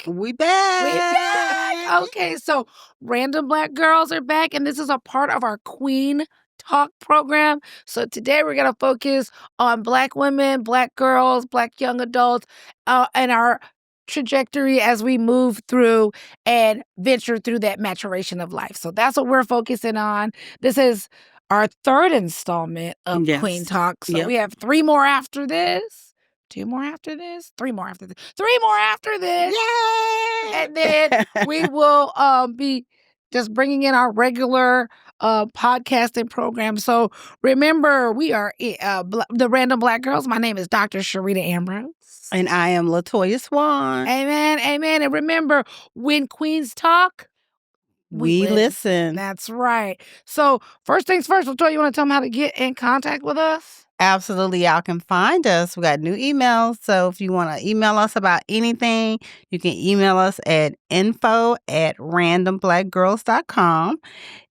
back. We back. Okay, so Random Black Girls are back, and this is a part of our Queen Talk program. So today we're going to focus on Black women, Black girls, Black young adults, and our trajectory as we move through and venture through that maturation of life. So that's what we're focusing on. This is our third installment of Queen Talk. So we have 3 more after this. 2 more after this, 3 more after this, 3 more after this. Yay! And then we will be just bringing in our regular podcasting program. So remember, we are the Random Black Girls. My name is Dr. Sharita Ambrose. And I am LaToya Swan. Amen, amen. And remember, when queens talk, we listen. That's right. So first things first, LaToya, you want to tell them how to get in contact with us? Absolutely. Y'all can find us. We got new emails. So if you want to email us about anything, you can email us at info@randomblackgirls.com.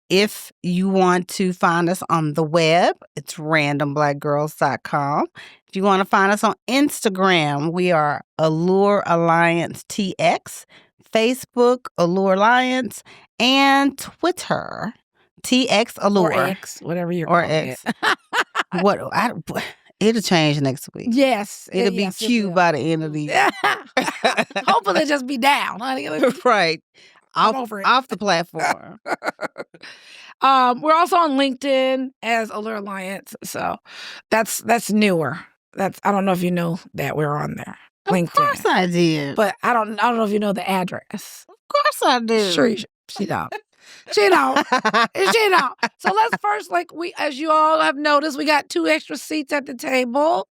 If you want to find us on the web, it's randomblackgirls.com. If you want to find us on Instagram, we are Allure Alliance TX, Facebook Allure Alliance, and Twitter TX Allure. Or X, whatever you're Or X. It'll change next week. Yes. It'll be Q by the end of the year. Hopefully it'll just be down, honey. Right. Off the platform. We're also on LinkedIn as Allure Alliance. So that's newer. I don't know if you know that we're on there. LinkedIn. Of course I did. But I don't know if you know the address. Of course I do. Sure, she don't. She don't. She don't. So let's first, as you all have noticed, we got 2 extra seats at the table.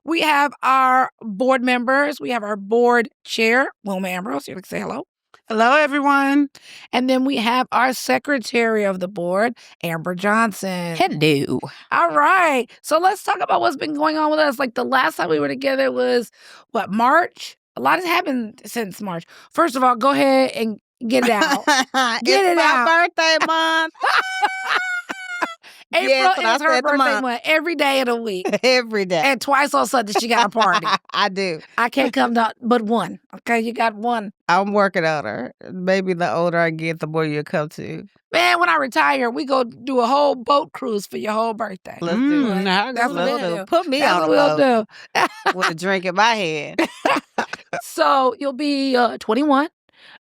We have our board members. We have our board chair, Wilma Ambrose. You can say hello. Hello, everyone. And then we have our secretary of the board, Amber Johnson. Hello. All right. So let's talk about what's been going on with us. Like the last time we were together was, March? A lot has happened since March. First of all, go ahead and get it out. It's my birthday month. April is her birthday month. Every day of the week. Every day. And twice on Sunday she got a party. I do. I can't come down but one. Okay, you got one. I'm working on her. Maybe the older I get, the more you'll come to. Man, when I retire, we go do a whole boat cruise for your whole birthday. Let's do it. That's what we'll do. Put me on a boat with a drink in my hand. So you'll be 21.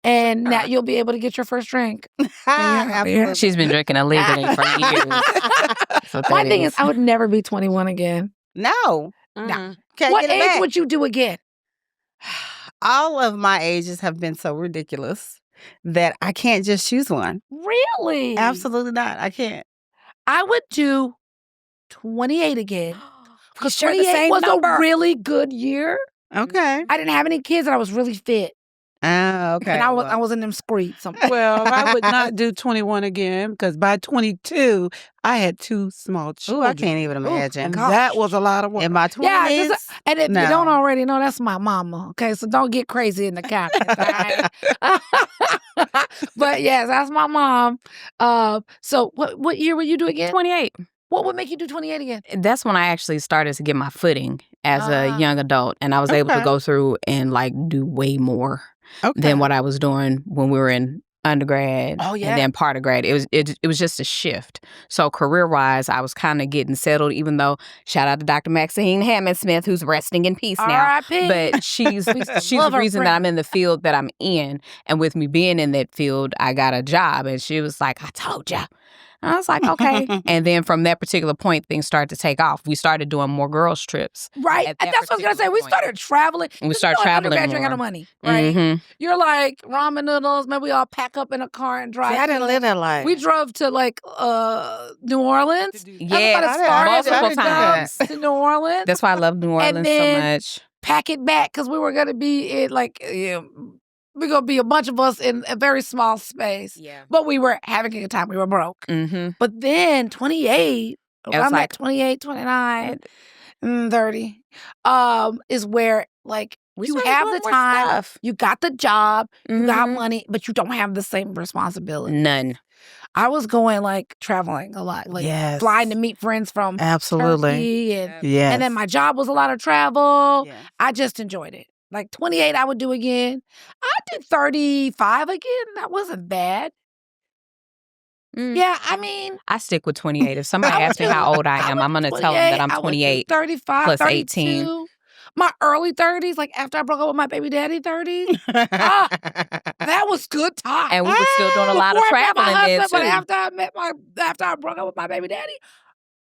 And now you'll be able to get your first drink. She's been drinking illegally for years. My thing is, I would never be 21 again. No. No. What age would you do again? All of my ages have been so ridiculous that I can't just choose one. Really? Absolutely not. I can't. I would do 28 again. Because 28 was a really good year. Okay. I didn't have any kids and I was really fit. Oh, okay. And I was in them streets. Well, I would not do 21 again because by 22, I had 2 small children. Ooh, I can't even imagine. And that was a lot of work. In my 20s? Yeah, and if you don't already know, that's my mama. Okay, so don't get crazy in the comments. Right? But yes, that's my mom. So what year would you do again? 28. What would make you do 28 again? That's when I actually started to get my footing as a young adult. And I was able to go through and do way more than what I was doing when we were in undergrad and then part of grad. It was just a shift. So career-wise, I was kind of getting settled, even though, shout out to Dr. Maxine Hammond-Smith, who's resting in peace now. R.I.P. But she's the reason that I'm in the field that I'm in. And with me being in that field, I got a job. And she was like, I told you. And I was like, okay. And then from that particular point, things started to take off. We started doing more girls' trips. Right. And that's what I was going to say. We started traveling. And we started traveling more. You got no money, right? Mm-hmm. You're like, ramen noodles, maybe we all pack up in a car and drive. See, I didn't live that life. We drove to multiple New Orleans. times. To New Orleans. That's why I love New Orleans so much. Pack it back because we were going to be in we're going to be a bunch of us in a very small space. Yeah. But we were having a good time. We were broke. Mm-hmm. But then 28, around that 28, 29, 30, is where you have the time, stuff. You got the job, you got money, but you don't have the same responsibility. None. I was going traveling a lot, flying to meet friends from Absolutely. Turkey, and then my job was a lot of travel. Yes. I just enjoyed it. Like 28, I would do again. I did 35 again. That wasn't bad. Yeah, I mean, I stick with 28. If somebody asks me how old I am, I'm going to tell them that I'm 28 35, plus 32. 18. My early 30s, like after I broke up with my baby daddy 30s, that was good time. And we were still doing a lot of traveling there too. But after I broke up with my baby daddy,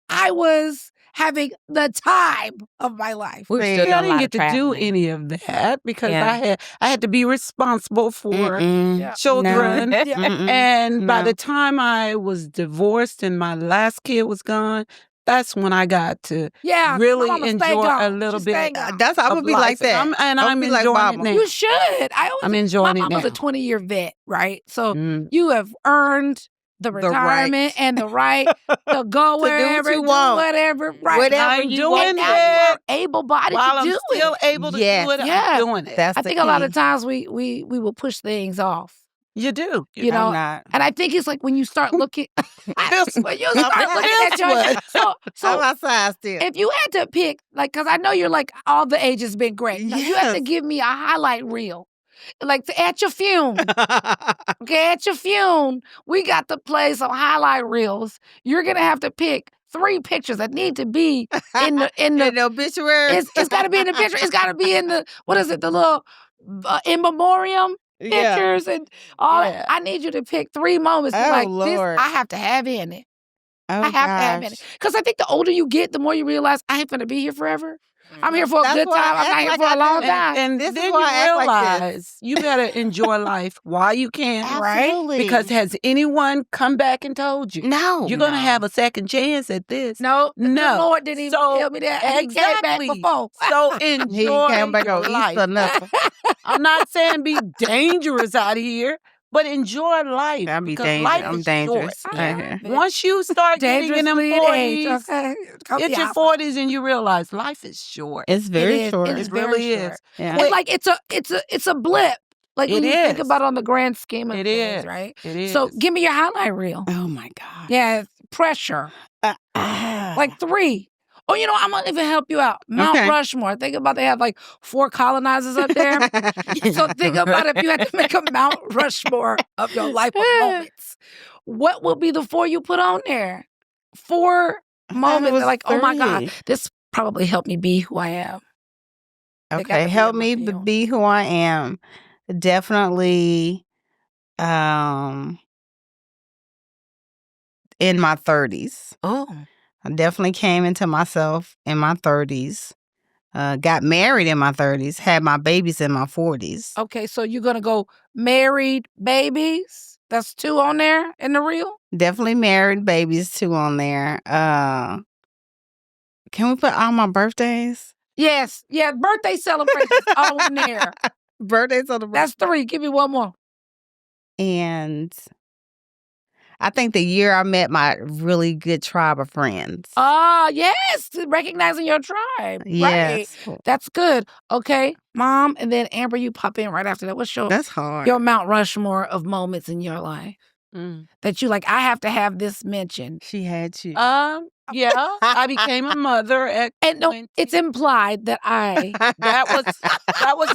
I was having the time of my life. We still I didn't get to do any of that because I had to be responsible for children. And by the time I was divorced and my last kid was gone, that's when I got to really enjoy a little bit. That's I'm gonna be like that, I'm enjoying it now. You should. I'm enjoying it now. My mom was a 20-year vet, right? So you have earned the retirement and the right to go wherever, do whatever, right? Whatever you want. Now you're able-bodied to do it. I'm still able to do it. I'm doing it. I think a lot of times we will push things off. You do. You know, and I think it's like when you start looking, when you start looking at your, so outside still. If you had to pick, like, because I know you're like, all the age has been great. Now, you have to give me a highlight reel. Like at your fume. Okay, at your fume, we got to play some highlight reels. You're going to have to pick 3 pictures that need to be in the obituary. It's got to be in the picture. It's got to be in the, what is it, the little in memoriam pictures and all that. I need you to pick 3 moments like Lord. this I have to have in it. Oh, I have to have in it. Because I think the older you get, the more you realize I ain't going to be here forever. I'm here for a good time. I'm not here for a long time. And then you realize you better enjoy life while you can. Absolutely. Right? Because has anyone come back and told you? No. You're going to have a second chance at this. No. The Lord didn't even tell me that. Exactly. He came back before. So enjoy life. I'm not saying be dangerous out here. But enjoy life. I'm dangerous. Once you start getting in them 40s, hit your 40s and you realize life is short. It's very short. It really is. Yeah. It's like it's a blip. Like when you think about it on the grand scheme of things, right? It is. So give me your highlight reel. Oh my God. Yeah, pressure. Like 3. Oh, you know, I'm going to even help you out. Mount Rushmore. Think about they have like 4 colonizers up there. So think about if you had to make a Mount Rushmore of your life of moments. What will be the 4 you put on there? 4 moments like, 3. Oh my God, this probably helped me be who I am. Okay, help me be who I am. Definitely in my 30s. Oh. I definitely came into myself in my 30s, got married in my 30s, had my babies in my 40s. Okay, so you're going to go married babies? That's 2 on there in the reel? Definitely married babies, 2 on there. Can we put all my birthdays? Yes. Yeah, birthday celebrations on there. Birthday celebrations. That's 3. Give me 1 more. And I think the year I met my really good tribe of friends. Yes. Recognizing your tribe. Yes. Right. That's good. Okay. Mom, and then Amber, you pop in right after that. What's That's hard. Your Mount Rushmore of moments in your life that you like, I have to have this mentioned. She had you. Yeah, I became a mother at and no, it's implied that that was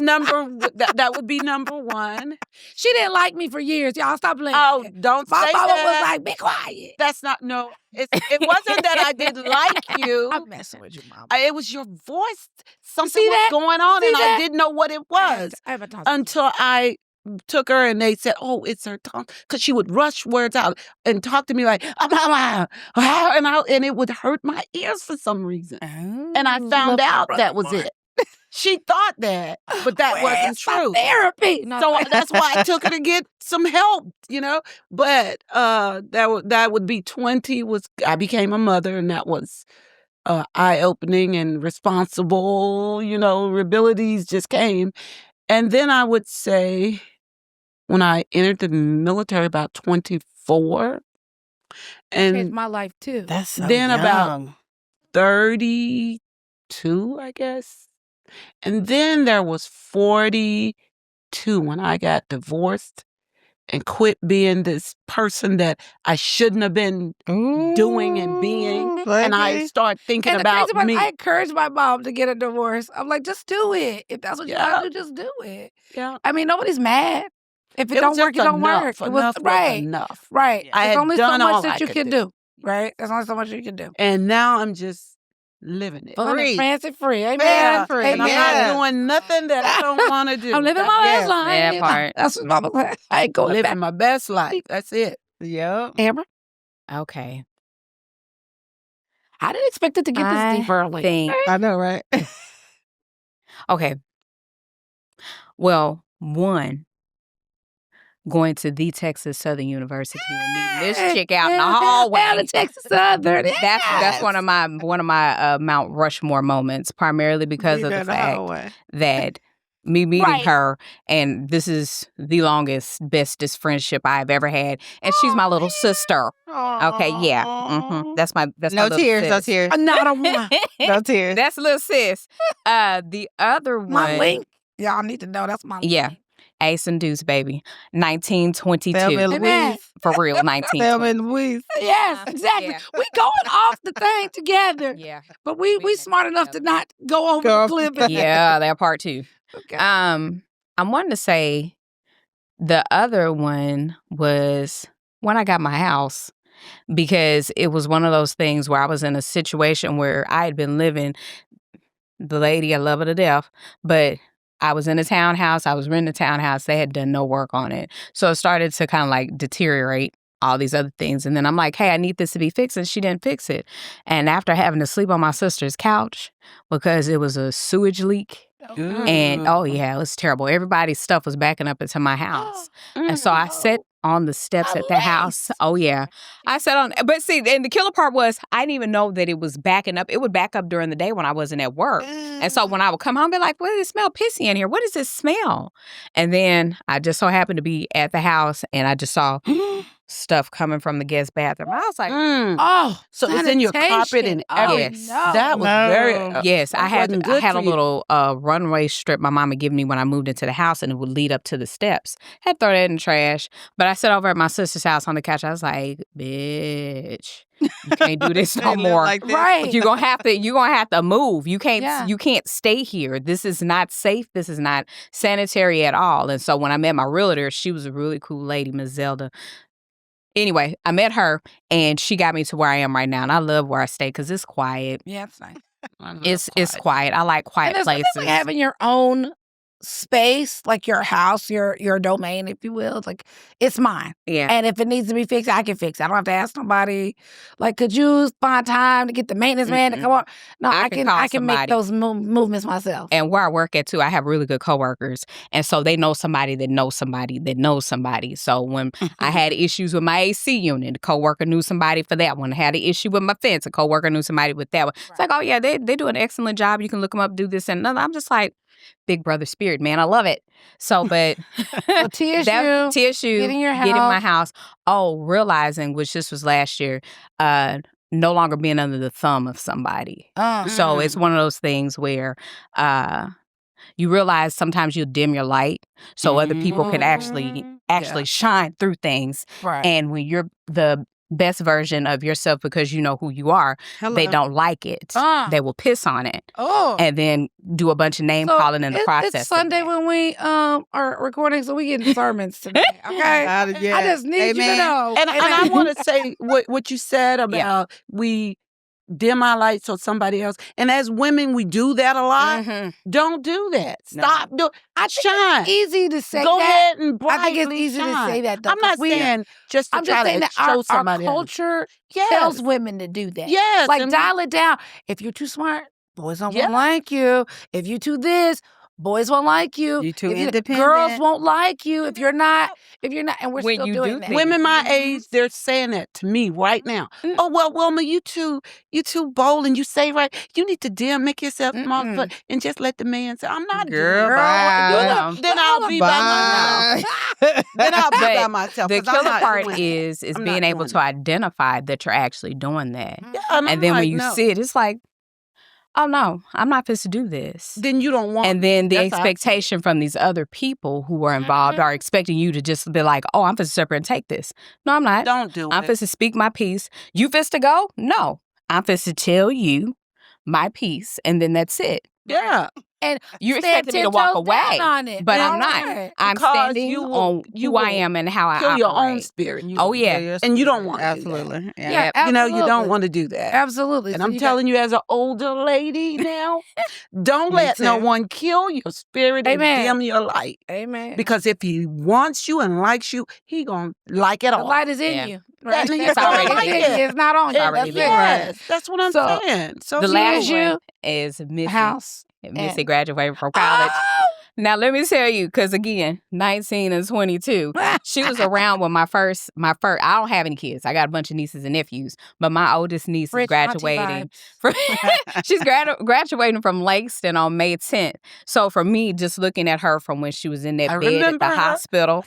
that would be number 1. She didn't like me for years. Y'all stop blaming. Oh, don't My say mama that. was like, be quiet. That's not it wasn't that I didn't like you. I'm messing with you, Mama. It was your voice. Something was going on, and I didn't know what it was until I took her and they said, oh, it's her tongue. Because she would rush words out and talk to me like, and it would hurt my ears for some reason. And I found out that was it. She thought that, but that wasn't true. Therapy. So that's why I took her to get some help, you know. But that would be 20 I became a mother, and that was eye-opening and responsible, you know, abilities just came. And then I would say when I entered the military about 24. And changed my life too. That's so then young. About 32, I guess. And then there was 42 when I got divorced. and quit being this person that I shouldn't have been doing and being. And I start thinking about me. I encourage my mom to get a divorce. I'm like, just do it. If that's what you want to do, just do it. Yeah. I mean, nobody's mad. If it don't work, it don't work. It was enough. Right. I There's had only so done much all that I you could can do. do. Right? There's only so much you can do. And now I'm just living it. Fun and fancy free. Amen. Yeah, free. And I'm not doing nothing that I don't want to do. I'm living my best life. That part. That's what Mama said. I ain't going living back. my best life. That's it. Yep. Amber, Okay. I didn't expect it to get this deep early. I know, right? Okay. Well, one, going to the Texas Southern University and meeting this chick out in the hallway. Down to Texas Southern. That's one of my Mount Rushmore moments, primarily because of the fact that me meeting her, and this is the longest, bestest friendship I've ever had, and she's my little sister. Okay, yeah, that's my no little tears, sis. no tears, Not a one. no tears. That's little sis. The other one, My link. Y'all need to know that's my link. yeah. Ace and Deuce, baby. 1922. Thelma and Louise. For real, 1922. Thelma and Louise. Yes, exactly. Yeah. We going off the thing together. Yeah. But we smart enough to not go over the cliff. Yeah, that part too. Okay. I'm wanting to say the other one was when I got my house, because it was one of those things where I was in a situation where I had been living, the lady, I love her to death, but I was in a townhouse. I was renting a townhouse. They had done no work on it. So it started to kind of like deteriorate, all these other things. And then I'm like, hey, I need this to be fixed. And she didn't fix it. And after having to sleep on my sister's couch because it was a sewage leak. And oh yeah, it was terrible. Everybody's stuff was backing up into my house. And so I sat on the steps at the house. Oh yeah. I sat on, but see, and the killer part was I didn't even know that it was backing up. It would back up during the day when I wasn't at work. And so when I would come home, I'd be like, what does it smell pissy in here? What does this smell? And then I just so happened to be at the house and I just saw stuff coming from the guest bathroom. I was like, oh, so it's in your carpet and everything. Yes. No. That was very yes, I had wasn't I good had a for you. little runway strip my mama gave me when I moved into the house, and it would lead up to the steps. Had to throw that in the trash, but I sat over at my sister's house on the couch. I was like, "Bitch, you can't do this no more. Right. You're gonna have to move. You can't Yeah. you can't stay here. This is not safe. This is not sanitary at all." And so when I met my realtor, she was a really cool lady, Ms. Zelda. Anyway, I met her, and she got me to where I am right now, and I love where I stay because it's quiet. Yeah, it's nice. It's quiet. I like quiet And places. like having your own space, like your house, your domain, if you will. It's like, it's mine. Yeah. And if it needs to be fixed, I can fix it. I don't have to ask nobody. Like, could you find time to get the maintenance man to come on? No, I can call make somebody. those movements myself. And where I work at too, I have really good coworkers. And so they know somebody that knows somebody that knows somebody. So when I had issues with my AC unit, a coworker knew somebody for that one. I had an issue with my fence, a coworker knew somebody with that one. It's like, oh yeah, they do an excellent job. You can look them up, do this and another. I'm just like, big brother spirit, man. I love it. So, but So TSU, getting your getting my house. Oh, realizing, which this was last year, no longer being under the thumb of somebody. So it's one of those things where you realize sometimes you dim your light so other people can actually shine through things. Right. And when you're the best version of yourself because you know who you are, they don't like it. They will piss on it. And then do a bunch of name calling in the process. It's Sunday when we are recording, so we getting sermons today. Okay. I just need you to know. And I want to say what you said about we dim our lights so somebody else. And as women, we do that a lot. Don't do that. Stop doing. Shine. It's easy to say Go that. ahead and brightly I think it's easy shine. to say that. Though, I'm not saying just to I'm try just saying to that show our somebody else. culture Yes. tells women to do that. Yes. Like, and dial it down. If you're too smart, boys don't Yeah. like you. If you too this, boys won't like you. You too If independent. Girls won't like you if you're not, and we're When still you doing do that. things. Women my age, they're saying that to me right now. Oh, well, Wilma, you too bold and you say right. You need to make yourself small and just let the man say, I'm not Girl, doing it. bye. Then I'll be by myself. Then I'll be by myself. The 'cause I'm killer not part doing it. is I'm being not able doing to identify that you're actually doing that. Yeah, I'm And then like, when you no. see it, it's like, oh no, I'm not supposed to do this. Then you don't want. And then the That's how I feel. expectation from these other people who are involved are expecting you to just be like, oh, I'm supposed to sit up here and take this. No, I'm not. Don't do I'm it. supposed to speak my piece. You supposed to go? No. I'm supposed to tell you my piece, and then that's it. Yeah. And You're stand expecting me to 10 walk toes away, down on it. but I'm Right. not. I'm Because standing you will- on you who I will am and how I Kill operate. your own spirit. Oh, yeah. And you don't want to do that. Absolutely. Yeah. Yeah, You know, you don't absolutely. want to do that. Absolutely. And So I'm you telling you, as an older lady now, don't Me let no too. one kill your spirit Amen. and dim your light. Amen. Because if he wants you and likes you, he gonna like it the all. light is in Yeah. you. Right? That- That's it's already already in there. you. It's not on you. already That's there. it. Yes, that's what I'm So, saying. So The she last is you. one is Missy. House. Missy graduated from college. Oh! Now, let me tell you, because again, 19 and 22, she was around when my first, I don't have any kids. I got a bunch of nieces and nephews, but my oldest niece is Rich auntie graduating. vibes. She's graduating from Langston on May 10th. So for me, just looking at her from when she was in that I bed at remember the her. hospital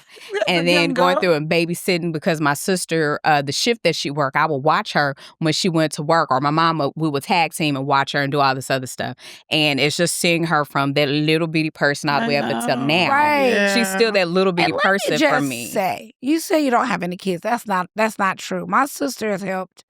and The then young going girl. through and babysitting because my sister, the shift that she worked, I would watch her when she went to work, or my mama, we would tag team and watch her and do all this other stuff. And it's just seeing her from that little bitty person all the way up until now. Right. She's still that little bitty And person let me for just me. say, you say you don't have any kids. That's not true. My sister has helped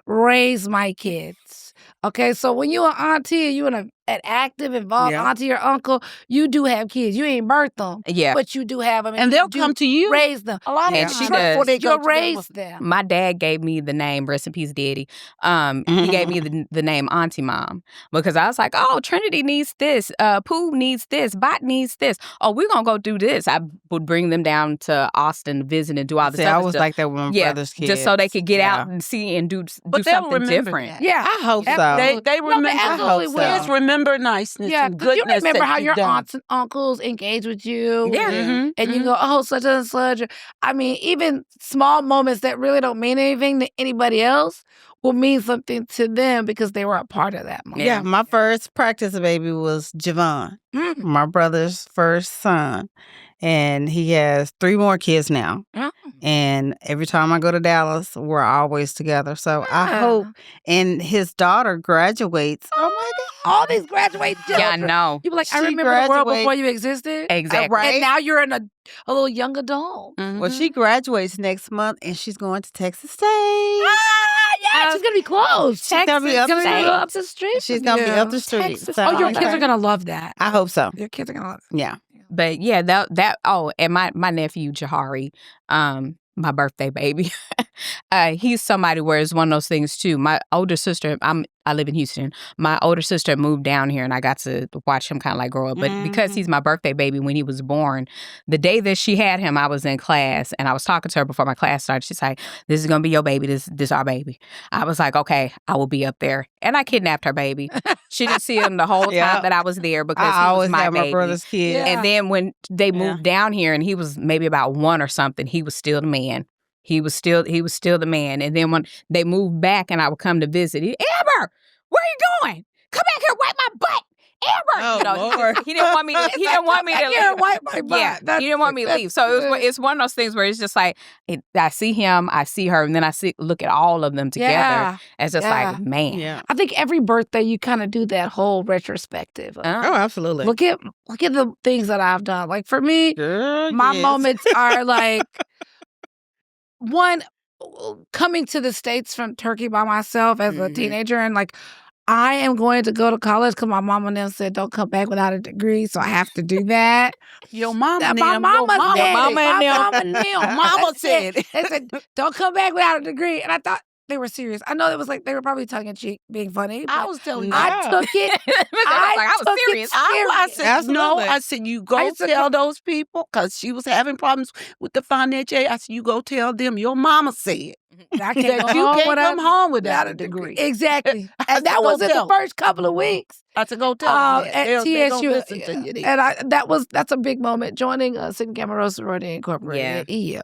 raise my kids. Okay, so when you're an auntie, you an active, involved Yeah. auntie or uncle, you do have kids. You ain't birthed them, Yeah. but you do have them, And they'll come to you. raise them. A lot And of she times does. Before they go you'll to their raise mother. them. My dad gave me the name, rest in peace, Daddy. He gave me the name Auntie Mom because I was like, oh, Trinity needs this. Pooh needs this. Bot needs this. Oh, we're going to go do this. I would bring them down to Austin to visit and do all this See, other I was stuff. like that with my brother's kids. just so they could get Yeah. out and see and do But they'll something remember different. that. Yeah, I hope so. absolutely. They No, remember. they absolutely so. will. Kids remember niceness Yeah, and 'cause you goodness. remember that how you've your done. aunts and uncles engage with you. Yeah. Mhm, And you mhm. go, oh, such and such. I mean, even small moments that really don't mean anything to anybody else will mean something to them because they were a part of that moment. Yeah, my first practice baby was Javon, Mm. my brother's first son. And he has 3 more kids now. Oh. And every time I go to Dallas, we're always together. So I hope, and his daughter graduates. Oh my God. All these graduate Yeah, I children. know. You be like, I She remember the world graduate- before you existed. Exactly. Right. And now you're a little young adult. Well, Mhm. she graduates next month and she's going to Texas State. Yeah, she's gonna be close. She's gonna be up Gonna the be street. up the street. She's with gonna be you. up the street. Texas. So Oh, your I'm kids are like- gonna love that. I hope so. Your kids are gonna love Yeah. But yeah, and my nephew Jahari, my birthday baby, he's somebody where it's one of those things too. My older sister, I live in Houston. My older sister moved down here and I got to watch him kind of like grow up. But because he's my birthday baby when he was born, the day that she had him, I was in class and I was talking to her before my class started. She's like, this is going to be your baby. This our baby. I was like, okay, I will be up there. And I kidnapped her baby. She didn't see him the whole Yeah. time that I was there because I he was always my have baby. my brother's kid. Yeah. And then when they Yeah. moved down here and he was maybe about 1 or something, he was still the man. He was still the man. And then when they moved back and I would come to visit, Amber, where you going? Come back here, wipe my butt. Amber. Oh, Lord. He didn't want me to Yeah, leave. wipe my butt. Yeah, That's- he didn't want me to leave. So that's it's one of those things where it's just like, I see him, I see her, and then I look at all of them together. Yeah. It's just Yeah. like, man. Yeah. I think every birthday you kind of do that whole retrospective. Oh, absolutely. Look at the things that I've done. Like for me, Girl, my yes. moments are like one coming to the States from Turkey by myself as a Mhm. teenager and like I am going to go to college because my mom and them said don't come back without a degree, so I have to do that. Your mama, That and my them, mama your said it. mama My and them. mama and them. Mama That's said it. They said don't come back without a degree, and I thought they were serious. I know it was like they were probably tongue in cheek, being funny. I but was telling you. I took it. I was took it serious. I said, no, Absolutely. I said, you I go used to tell those people, because she was having problems with the financial aid. I said, you go tell them your mama said I can't that go you home can't without come home without a degree. Exactly. I And said, that go was in the tell 'em. first couple of weeks. I said, go tell them that. At They gonna TSU. listen to you then. And that's a big moment, joining Sigma Gamma Rho Sorority Incorporated, EIP,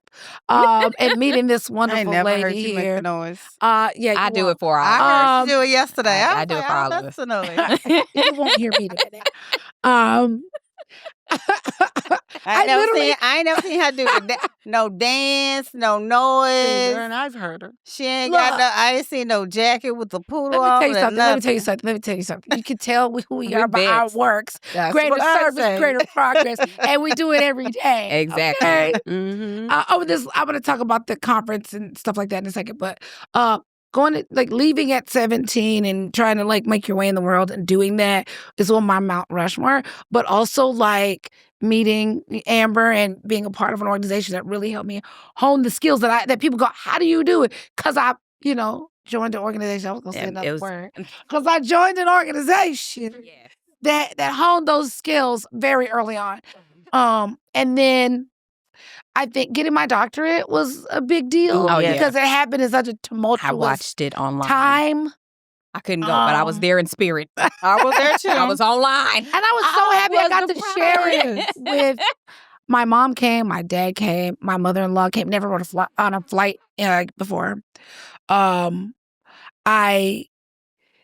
and meeting this I wonderful ain't never heard lady you make here. a noise. Yeah, I you do won't. it for all. I heard Um, you do it yesterday. I was do it like, for all of that's us. a noise. You won't hear me today. Um, I ain't never seen her do no dance, no noise. And I've heard her. She ain't got no. I ain't seen no jacket with the poodle Let on. me tell you something. You can tell who we are by our works. That's greater what I service, say. greater progress, and we do it every day. Exactly. Okay? Mm-hmm. I'm going to talk about the conference and stuff like that in a second, but going to leaving at 17 and trying to make your way in the world and doing that is on my Mount Rushmore, but also meeting Amber and being a part of an organization that really helped me hone the skills that people go, how do you do it? Because I, joined an organization. I was going to say another word. Because I joined an organization that honed those skills very early on. And then I think getting my doctorate was a big deal because it happened in such a tumultuous I watched it online. time. I couldn't go, but I was there in spirit. I was there too. I was online. And I was so happy I got to share it with my mom came, my dad came, my mother-in-law came, never rode on a flight before. I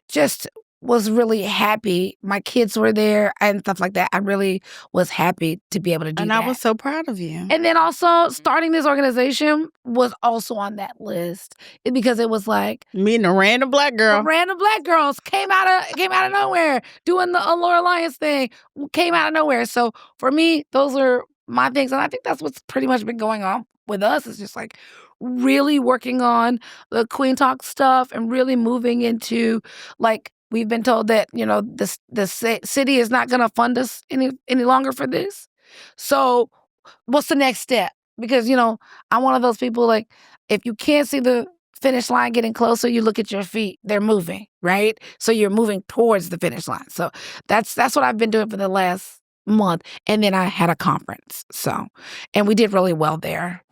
just was really happy. My kids were there and stuff like that. I really was happy to be able to do that. And I was so proud of you. And then also starting this organization was also on that list because it was meeting a random black girl. Random black girls came out of nowhere doing the Allure Alliance thing. Came out of nowhere. So for me, those are my things, and I think that's what's pretty much been going on with us. It's just really working on the Queen Talk stuff and really moving into we've been told that the city is not going to fund us any longer for this. So what's the next step? Because I'm one of those people if you can't see the finish line getting closer, you look at your feet. They're moving, right? So you're moving towards the finish line. So that's what I've been doing for the last month. And then I had a conference. And we did really well there.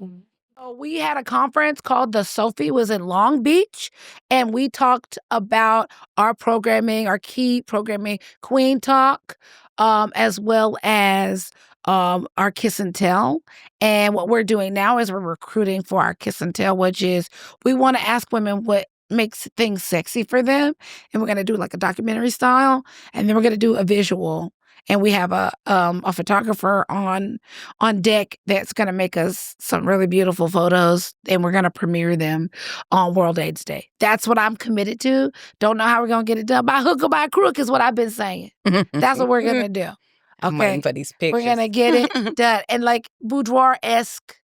We had a conference called The Sophie. It was in Long Beach, and we talked about our programming, our key programming, Queen Talk, as well as our Kiss and Tell. And what we're doing now is we're recruiting for our Kiss and Tell, which is we want to ask women what makes things sexy for them, and we're going to do a documentary style, and then we're going to do a visual. And we have a photographer on deck that's going to make us some really beautiful photos, and we're going to premiere them on World AIDS Day. That's what I'm committed to. Don't know how we're going to get it done. By hook or by crook is what I've been saying. That's what we're going to do. Okay? I'm waiting for these pictures. We're going to get it done. And boudoir-esque,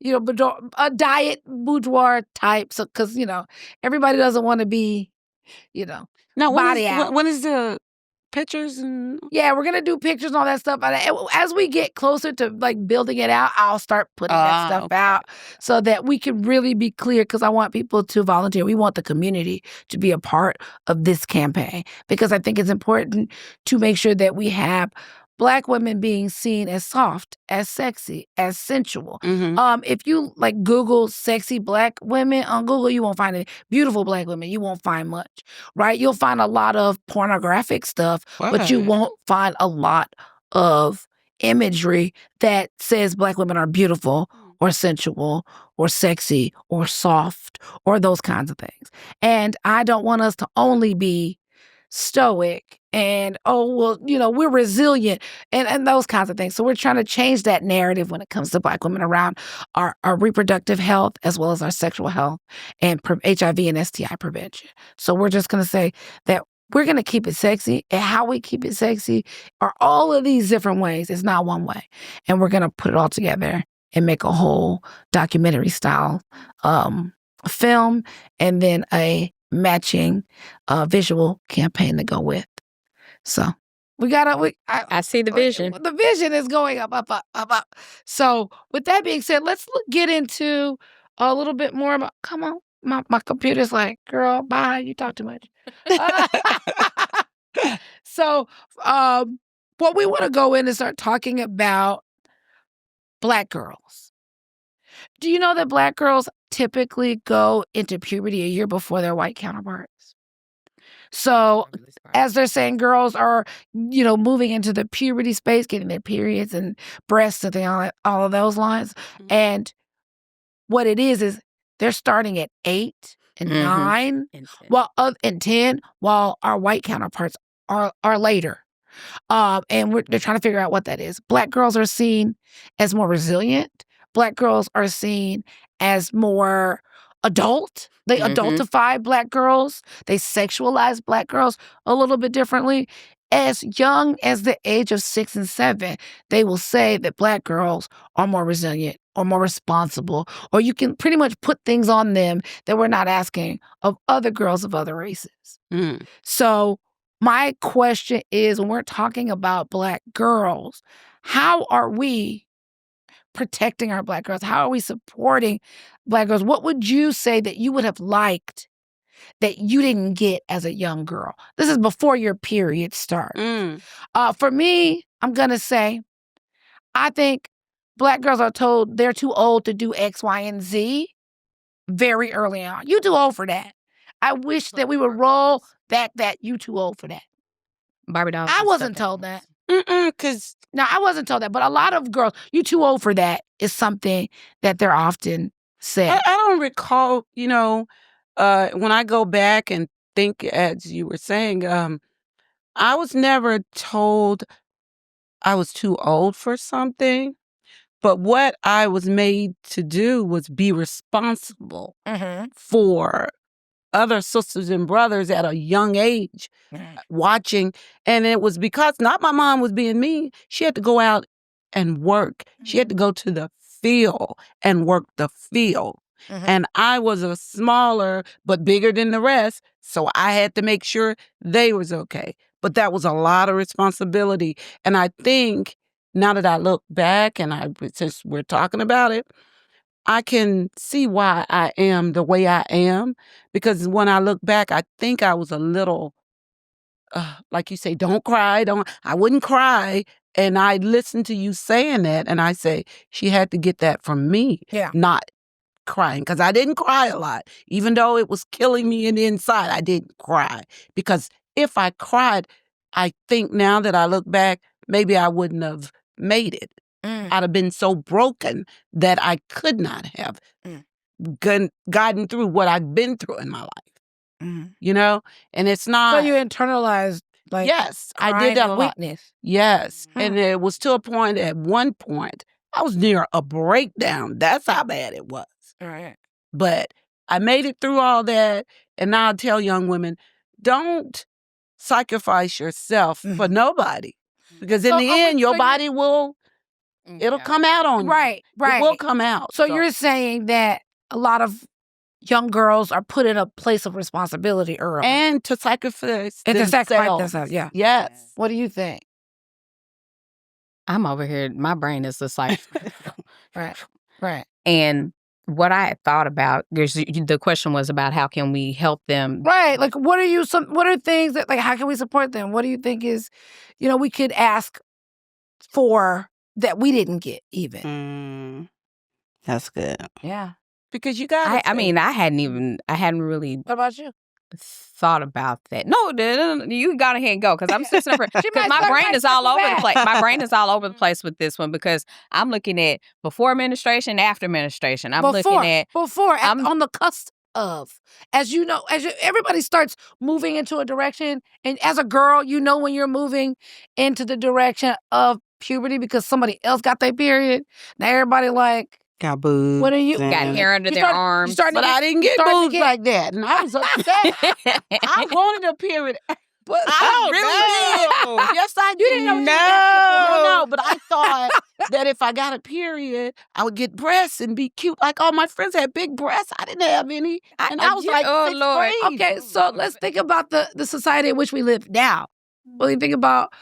a diet boudoir type. So, because, everybody doesn't want to be, body out. When is the pictures and we're gonna do pictures and all that stuff. As we get closer to building it out, I'll start putting that stuff out so that we can really be clear, because I want people to volunteer. We want the community to be a part of this campaign, because I think it's important to make sure that we have Black women being seen as soft, as sexy, as sensual. Mm-hmm. If you Google sexy Black women on Google, you won't find it. Beautiful Black women, you won't find much, right? You'll find a lot of pornographic stuff, but you won't find a lot of imagery that says Black women are beautiful or sensual or sexy or soft or those kinds of things. And I don't want us to only be stoic and we're resilient and those kinds of things. So we're trying to change that narrative when it comes to Black women around our reproductive health as well as our sexual health and HIV and STI prevention. So we're just going to say that we're going to keep it sexy, and how we keep it sexy are all of these different ways. It's not one way. And we're going to put it all together and make a whole documentary style film, and then a matching visual campaign to go with. So I see the vision. The vision is going up. So with that being said, let's get into a little bit more about, come on, my computer's girl, bye, you talk too much. So what we want to go in and start talking about Black girls. Do you know that Black girls typically go into puberty a year before their white counterparts? So as they're saying, girls are, moving into the puberty space, getting their periods and breasts and all of those lines. Mm-hmm. And what it is they're starting at 8 and 9 and 10, while our white counterparts are later. And they're trying to figure out what that is. Black girls are seen as more resilient. Black girls are seen as more adult. They adultify Black girls. They sexualize Black girls a little bit differently. As young as the age of 6 and 7, they will say that Black girls are more resilient or more responsible, or you can pretty much put things on them that we're not asking of other girls of other races. So my question is, when we're talking about Black girls, how are we protecting our Black girls? How are we supporting Black girls? What would you say that you would have liked that you didn't get as a young girl? This is before your period starts. For me, I'm going to say, I think Black girls are told they're too old to do X, Y, and Z very early on. You too old for that. I wish that we would roll back that you too old for that. Barbie dolls. I wasn't told that. Because No, I wasn't told that. But a lot of girls, you too old for that is something that they're often said. I don't recall, when I go back and think, as you were saying, I was never told I was too old for something. But what I was made to do was be responsible for other sisters and brothers at a young age watching. And it was because not my mom was being mean. She had to go out and work. She had to go to the field and work the field. And I was a smaller but bigger than the rest. So I had to make sure they was okay. But that was a lot of responsibility. And I think now that I look back and since we're talking about it, I can see why I am the way I am. Because when I look back, I think I was a little, like you say, don't cry. I wouldn't cry. And I listened to you saying that. And I say, she had to get that from me, not crying. Because I didn't cry a lot. Even though it was killing me in the inside, I didn't cry. Because if I cried, I think now that I look back, maybe I wouldn't have made it. I'd have been so broken that I could not have gotten through what I've been through in my life. And it's not. So you internalized, like, yes, I did that a lot. Weakness. Yes, and it was to a point. At one point, I was near a breakdown. That's how bad it was. Right. But I made it through all that, and now I tell young women, don't sacrifice yourself for nobody. Because in the end, your body will, it'll come out on you. Right. It will come out. So you're saying that a lot of young girls are put in a place of responsibility early. And to sacrifice And to sacrifice themselves. themselves, yeah. Yes. What do you think? I'm over here. My brain is just like, Right. And what I had thought about, the question was about how can we help them? Right. Like, what are things that, like, how can we support them? What do you think is, we could ask for that we didn't get even? That's good. Yeah. Because you got. I mean, I hadn't really. What about you? Thought about that. No, you got ahead and go because I'm still because my brain is all over the place. My brain is all over the place with this one because I'm looking at before administration, after administration. I'm looking at on the cusp of, as everybody starts moving into a direction, and as a girl, when you're moving into the direction of puberty because somebody else got their period. Now everybody like. Got boobs. What are you? Got hair under their arms. But I didn't get boobs like that. And I was upset. I wanted a period. But I really did. Yes, I did. You didn't know No, but I thought that if I got a period, I would get breasts and be cute. Like all my friends had big breasts. I didn't have any. And I was like, oh, Lord. Grade. Okay, so let's think about the society in which we live now. When you think about,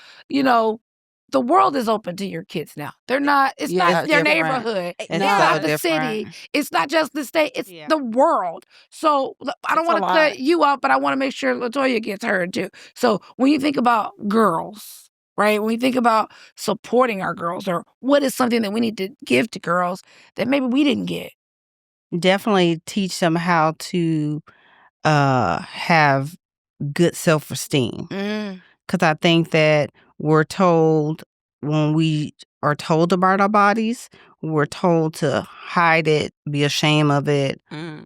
the world is open to your kids now. They're not, it's not their neighborhood. It's not the city. It's not just the state. It's the world. So I don't want to cut you off, but I want to make sure LaToya gets heard too. So when you think about girls, right? When you think about supporting our girls, or what is something that we need to give to girls that maybe we didn't get? Definitely teach them how to have good self-esteem. Because I think that we're told, when we are told about our bodies, we're told to hide it, be ashamed of it,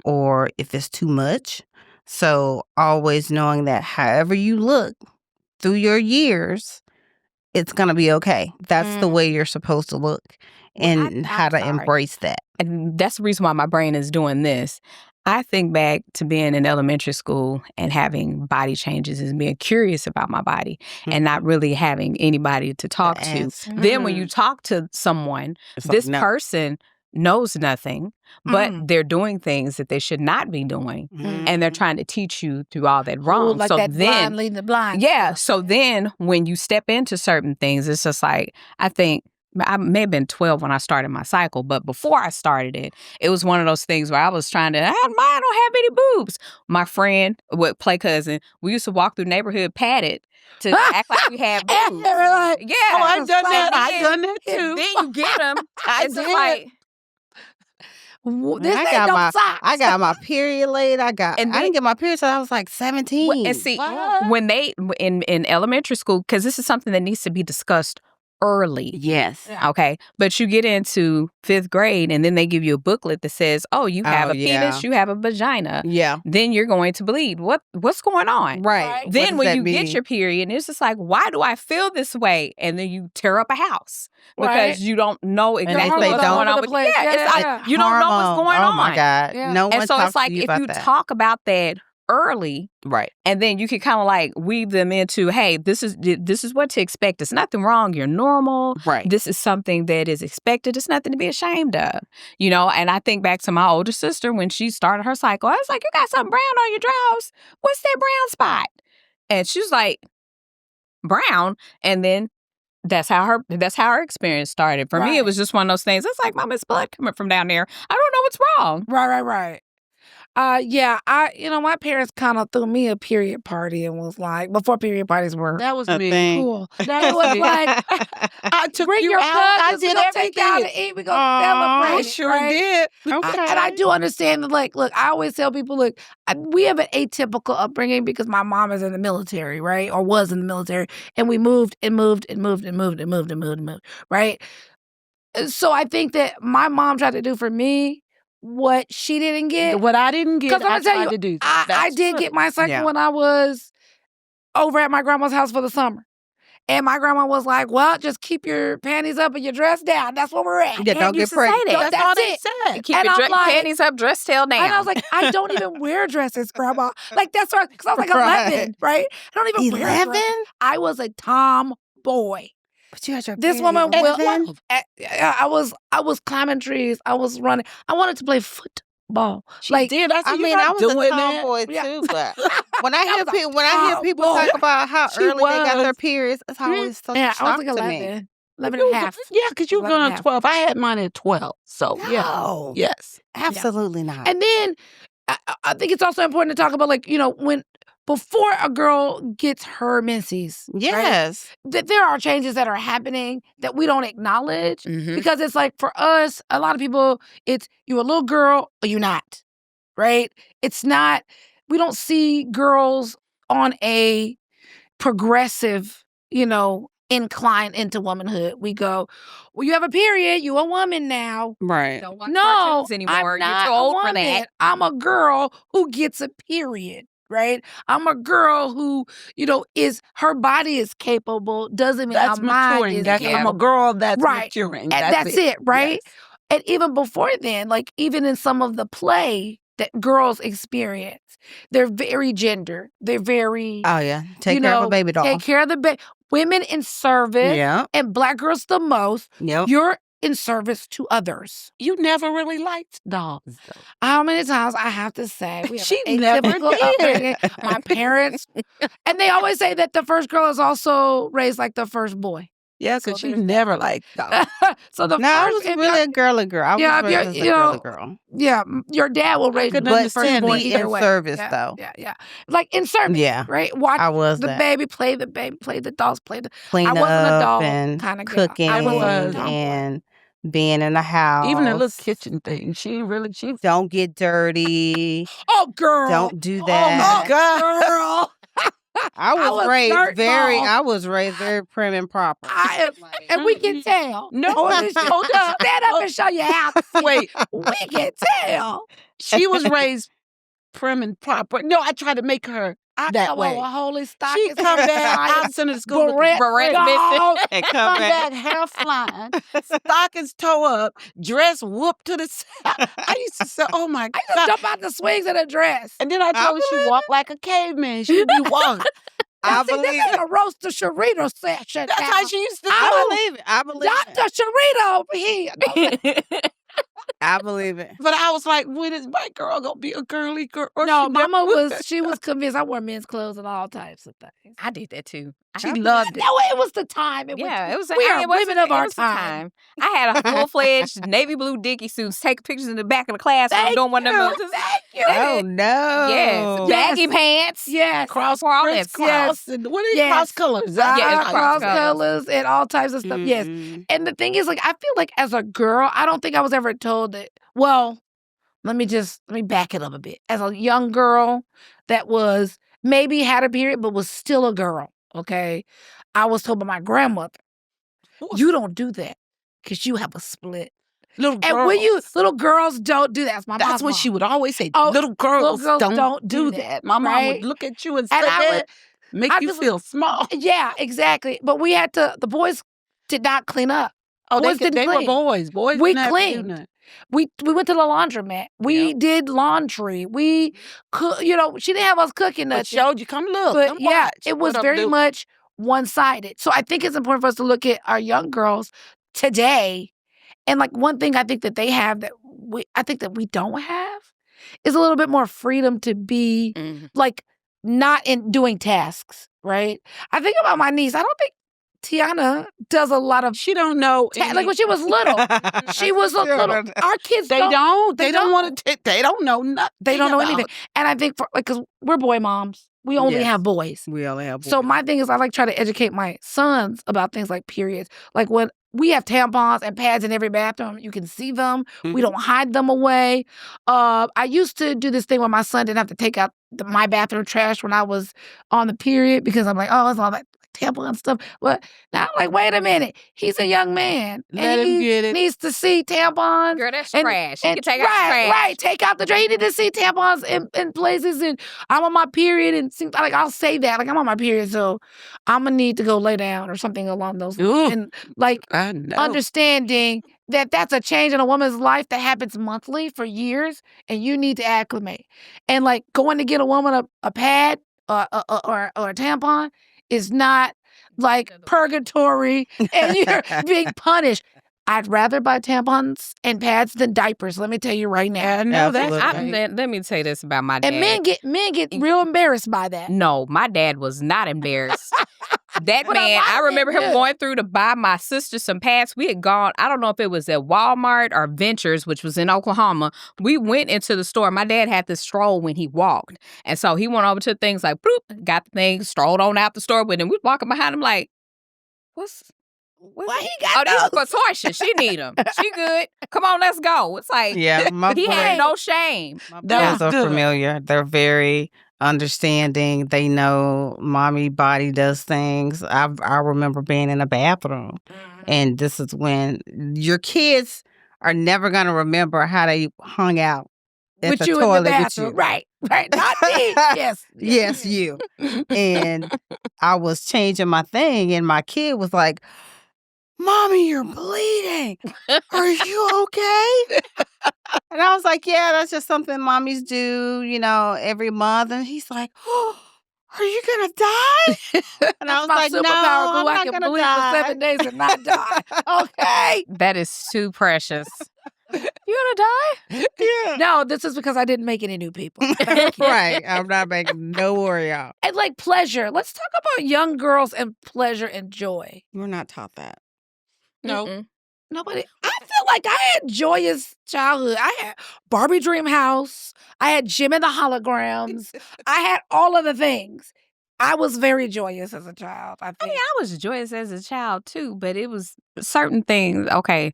or if it's too much. So always knowing that however you look through your years, it's going to be okay. That's the way you're supposed to look and how to embrace that. And that's the reason why my brain is doing this. I think back to being in elementary school and having body changes and being curious about my body and not really having anybody to talk to. Then when you talk to someone, this person knows nothing, but they're doing things that they should not be doing. And they're trying to teach you through all that wrong. Like so that then, blind leading the blind. yeah. So then when you step into certain things, it's just like, I think, I may have been 12 when I started my cycle, but before I started it, it was one of those things where I was trying to, I don't have any boobs. My friend, play cousin, we used to walk through neighborhood padded to act like we had boobs. Yeah. Oh, I've done that. I've done that too. Then you get them. I It's did. like, This ain't no socks. I got my period late. I didn't get my period until I was like 17. and see, when they, in elementary school, because this is something that needs to be discussed early. Yes. Okay. But you get into 5th grade and then they give you a booklet that says, oh, you have a penis, you have a vagina. Yeah. Then you're going to bleed. What's going on? Right. Then when you get your period, it's just like, why do I feel this way? And then you tear up a house because you don't know exactly what's going on. You don't know what's going on. Oh my God. Yeah. No one And so talks it's like, to you if about you that. talk about that early, Right. and then you can kind of like weave them into, hey, this is what to expect. There's nothing wrong. You're normal. Right. This is something that is expected. It's nothing to be ashamed of. You know, and I think back to my older sister when she started her cycle. I was like, you got something brown on your drawers. What's that brown spot? And she was like, brown. And then that's how her experience started. For me, it was just one of those things. It's like, Mom, it's blood coming from down there. I don't know what's wrong. Right. Yeah, my parents kind of threw me a period party and was like, before period parties were That was A me. thing. cool. That It was me. like, I took bring you your out. I cousins, we did gonna take you out everything. to eat, we gonna celebrate. I it, sure right? did. Okay. And I do understand that, like, look, I always tell people, look, we have an atypical upbringing because my mom is in the military, right? Or was in the military. And we moved, right? So I think that my mom tried to do for me what she didn't get. What I didn't get, 'Cause I'm I gonna tell tried you, to do. I That's did true. get my cycle Yeah. when I was over at my grandma's house for the summer. And my grandma was like, well, just keep your panties up and your dress down. That's where we're at. Yeah, Aunt don't used get to say pregnant. that. That's all That's they it. said. Keep And your I'm like- panties up, dress tail down. And I was like, I don't even wear dresses, Grandma. Like, that's right. Because I was like Right. 11, right? I don't even wear 11? dresses. I was a tomboy. But you had your This period woman at will. 11? I was climbing trees. I was running. I wanted to play football. She Like, did. I said, I you're mean, I not was a doing that. tomboy Yeah. too, but when I I hear was a people tomboy. talk about how She early they got their was. periods, it's always such Yeah, a I shock was like to me. 11. 11 You and a was- half. Yeah, because you were 11 going and a on half. 12. I had mine at 12. So, yeah. No. Yes. Absolutely not. And then I think it's also important to talk about, like, before a girl gets her menses, right, Yes. that there are changes that are happening that we don't acknowledge Mhm. because it's like for us, a lot of people, it's you a little girl or you not, right? It's not, we don't see girls on a progressive, incline into womanhood. We go, well, you have a period, you a woman now. Right. Don't watch No, cartoons anymore. I'm You're not too a old for woman. that. I'm a girl who gets a period, right? I'm a girl who, is her body is capable. Doesn't mean That's her mind maturing. is I'm a capable. girl that's Right. maturing. And that's it, right? Yes. And even before then, like even in some of the play that girls experience, they're very gender. They're very Oh, yeah. Take care of a baby doll. take care of the baby. Women in service, Yeah. and Black girls the most. Yep. You're in service to others. You never really liked dolls, though. How many times I have to say we have She an never atypical did. upbringing. My parents, and they always say that the first girl is also raised like the first boy. Yeah, So because she there's that. never liked dolls. So the No, I first, was really a girly girl. I was Yeah, if raised you're- as a you know, girly girl. your dad will raise you could the first understand boy that. either In way. service, Yeah, though. Yeah, like in service. Yeah. right. Watch I was the that. baby, play the baby, play the dolls, play the. Clean I wasn't a up doll and kinda girl. I cooking wasn't a tomboy. and being in the house. Even the little kitchen thing. She Don't get dirty. Oh, girl. Don't do Oh, that. my God. girl. I was was raised dirtball. very prim and proper. And we can tell. No, On this show. hold up. Stand up and show your house. Wait, We can tell. she was raised prim and proper. No, I tried to make her I that come way. home with holy stockings. She come back out of school with Barrette barrette gone. missing, And come back hair flying, stockings toe up, dress whooped to the side. I used to say, "Oh my I used to God!" jump out the swings in a dress. And then I told her she walked like a caveman. She'd be walking. I See, this believe ain't it. a roaster Sharita session. That's now. how she used to do I it. I believe it. I believe it. Dr. Sharita over here. I believe it. But I was like, when is my girl gonna be a girly girl? Or No, she never Mama would. she was convinced I wore men's clothes and all types of things. I did that too. She loved it. No, it was the time. Yeah, it was. We are it was women of it our was the time. I had a full-fledged navy blue Dickie suits, taking pictures in the back of the class. I'm Thank doing one of them. you. Thank you. Oh no. Yes, baggy pants. Yes. Cross, all that crisscross, stuff. and what are Yes. cross colors? Yeah, it's cross cross colors and all types of stuff. Yes. Mhm. And the thing is, like, I feel like as a girl, I don't think I was ever told that. Well, let me back it up a bit. As a young girl that was maybe had a period, but was still a girl, okay? I was told by my grandmother, you don't do that because you have a split. Little girls. And when little girls don't do that. That's That's what she would always say. Oh, little girls don't do that, that. My mom right? would look at you and say And I that, make I you just- feel small. Yeah, exactly. But we had to, the boys did not clean up. Oh, Boys they didn't were clean. boys. Boys We didn't have to do cleaned. nothing. We went to the laundromat. We did laundry. We she didn't have us cooking But nothing. showed you, come look, But come yeah, watch. it was what I'm very doing. much one-sided. So I think it's important for us to look at our young girls today. And like one thing I think that they have that I think that we don't have is a little bit more freedom to be like not in doing tasks, right? I think about my niece. I don't think Tiana does a lot of She don't know. like when she was little. She was a little. Our kids They don't. They don't want to. They don't know nothing. They don't know about anything. And I think because we're boy moms, we only Yes. have boys. We only have So my thing is I like try to educate my sons about things like periods. Like when we have tampons and pads in every bathroom, you can see them. We don't hide them away. I used to do this thing where my son didn't have to take out my bathroom trash when I was on the period because I'm like, oh, it's all that tampon stuff. But now I'm like, wait a minute. He's a young man. Let and him he get it. needs to see tampons. Girl, that's And- trash. You and- can take out the trash. Right, take out the trash. He need to see tampons in places, and I'm on my period, and like I'll say that, like I'm on my period, so I'm gonna need to go lay down or something along those lines. Ooh. And like I know. understanding that that's a change in a woman's life that happens monthly for years, and you need to acclimate. And like going to get a woman a pad or a tampon is not like purgatory, and you're being punished. I'd rather buy tampons and pads than diapers. Let me tell you right now. I know that's Absolutely. right. Let me tell you this about my dad. And men get real embarrassed by that. No, my dad was not embarrassed. That Well, man, my I remember man him did. going through to buy my sister some pads. We had gone, I don't know if it was at Walmart or Ventures, which was in Oklahoma. We went into the store. My dad had this stroll when he walked. And so he went over to things like, bloop, got the things, strolled on out the store with him. We walking behind him like, Why he got these those? for Torsha. She need them. She good. Come on, let's go. It's like, Yeah, my he had boys, no shame. my That boys was are good. familiar. They're very understanding. They know mommy body does things. I remember being in a bathroom, and this is when your kids are never gonna remember how they hung out at With the you in the toilet with bathroom. you. Right. Not me. Yes. Yes, you. And I was changing my thing, and my kid was like, "Mommy, you're bleeding. Are you okay?" And I was like, "Yeah, that's just something mommies do, every month." And he's like, "Oh, are you gonna die?" And I was My like, "No, superpower, I'm boo. I not can gonna bleed die." for 7 days and not die. Okay. That is too precious. You gonna die? Yeah. No, this is because I didn't make any new people. Thank you. Right. I'm not making no worry out. And like pleasure. Let's talk about young girls and pleasure and joy. We're not taught that. No. Mm-mm. Nobody. I feel like I had joyous childhood. I had Barbie Dream House. I had Jim and the Holograms. I had all of the things. I was very joyous as a child. I I think. mean, I was joyous as a child too, but it was certain things. Okay,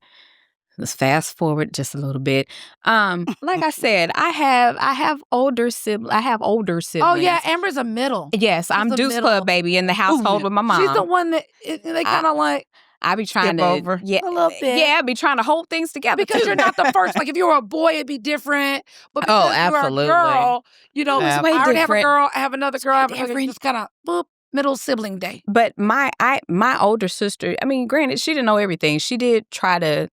let's fast forward just a little bit. Like I said, I have older siblings. I have older siblings. Oh yeah, Amber's a middle. Yes, I'm the Deuce middle. Club baby in the household yeah. with my mom. She's the one that they kind of like. I be trying to over. A little bit. Yeah, I be trying to hold things together because too. you're not the first. Like if you were a boy, it'd be different. But Oh, because you're a absolutely. girl, you know, It's I way already have a different. girl. I have another girl. I have another, different. just kind of boop, middle sibling day. But my older sister, I mean, granted, she didn't know everything. She did try to,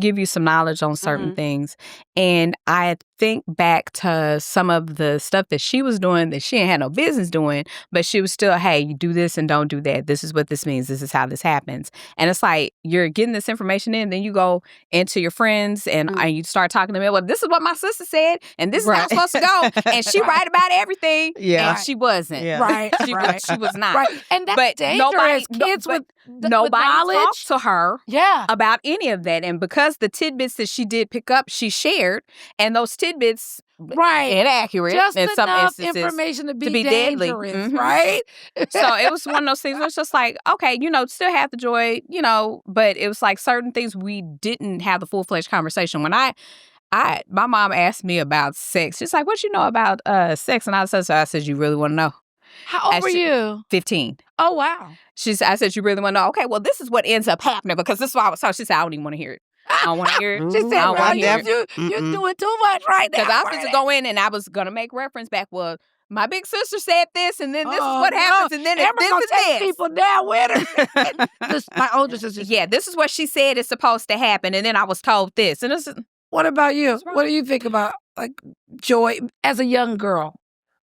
give you some knowledge on certain things. And I think back to some of the stuff that she was doing that she ain't had no business doing, but she was still, hey, you do this and don't do that. This is what this means. This is how this happens. And it's like, you're getting this information in, then you go into your friends and you start talking to them. Well, this is what my sister said, and this is how I'm supposed to go. And she right about everything. Yeah. And she wasn't. Yeah. Right, She was not. right. And that's But dangerous. Kids with nobody knowledge. talked to her Yeah. about any of that. And because the tidbits that she did pick up, she shared, and those tidbits Right. inaccurate Just in some enough instances information to be deadly. dangerous, Mhm. right? So it was one of those things where it's just like, okay, still have the joy, but it was like certain things we didn't have the full-fledged conversation. When my mom asked me about sex, she's like, what you know about sex? And I said, you really want to know? How old were you? 15. Oh, wow. I said, you really want to know? Okay, well, this is what ends up happening because this is why I was so. She said, I don't even want to hear it. I don't want to hear it. She said, I don't want to hear it. you're doing too much right now. Because I was supposed to go in and I was going to make reference back. Well, my big sister said this, and then this is what happens, and then Amber's this gonna is take this. people down with her. My older sister. Yeah, this is what she said is supposed to happen, and then I was told this. And this is, What about you? What do you think about like joy as a young girl?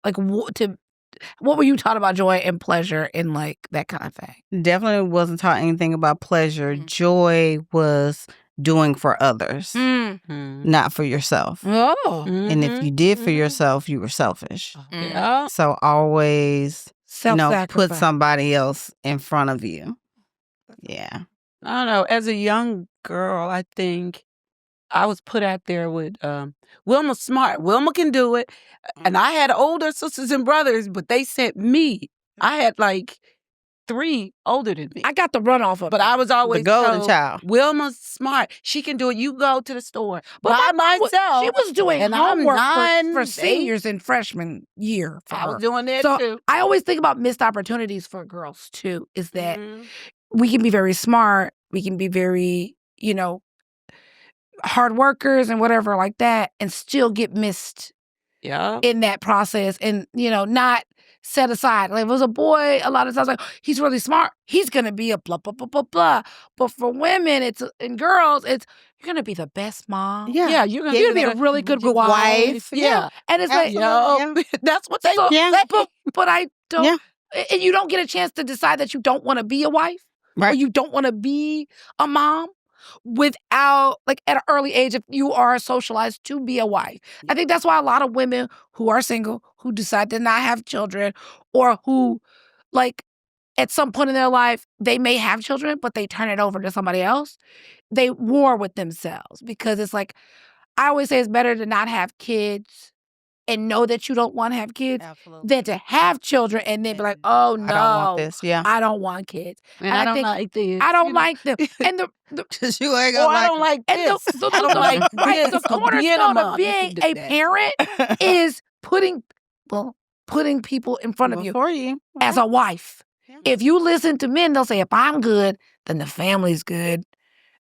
Like what were you taught about joy and pleasure and like that kind of thing? Definitely wasn't taught anything about pleasure. Joy was doing for others, not for yourself. Oh. And if you did for yourself, you were selfish. Yeah. So always, Self-sacrifice. put somebody else in front of you. Yeah. I don't know. As a young girl, I think I was put out there with Wilma Smart. Wilma can do it. And I had older sisters and brothers, but they sent me. I had like 3 older than me. I got the runoff of But I was always The golden told, child. Wilma's smart. She can do it. You go to the store But by my mom myself. she was doing and I'm homework 9, for 8. seniors in freshman year. For I her. was doing that So too. I always think about missed opportunities for girls too. Is that Mhm. we can be very smart, we can be very, hard workers and whatever like that, and still get missed Yeah. in that process, and not set aside. Like if it was a boy, a lot of times like he's really smart, he's gonna be a blah blah blah blah blah. But for women, and girls, it's you're gonna be the best mom. Yeah, you're You're gonna be a really good wife. Yeah. And it's like, Yeah. That's what they so, say. but I don't. Yeah. And you don't get a chance to decide that you don't want to be a wife, or Right. you don't want to be a mom without, like, at an early age, if you are socialized to be a wife. I think that's why a lot of women who are single, who decide to not have children, or who, like, at some point in their life, they may have children, but they turn it over to somebody else. They war with themselves because it's like, I always say it's better to not have kids and know that you don't want to have kids than to have children and then be like, oh no, I don't want this. Yeah. I don't want kids. And I don't like this. I don't like them. And the Because you ain't Oh, gonna I don't like and this. the I don't like right, this. the Of being a cornerstone mom. of You being can do a that. parent is putting people in front of you Before you. as a wife. Yeah. If you listen to men, they'll say, if I'm good, then the family's good.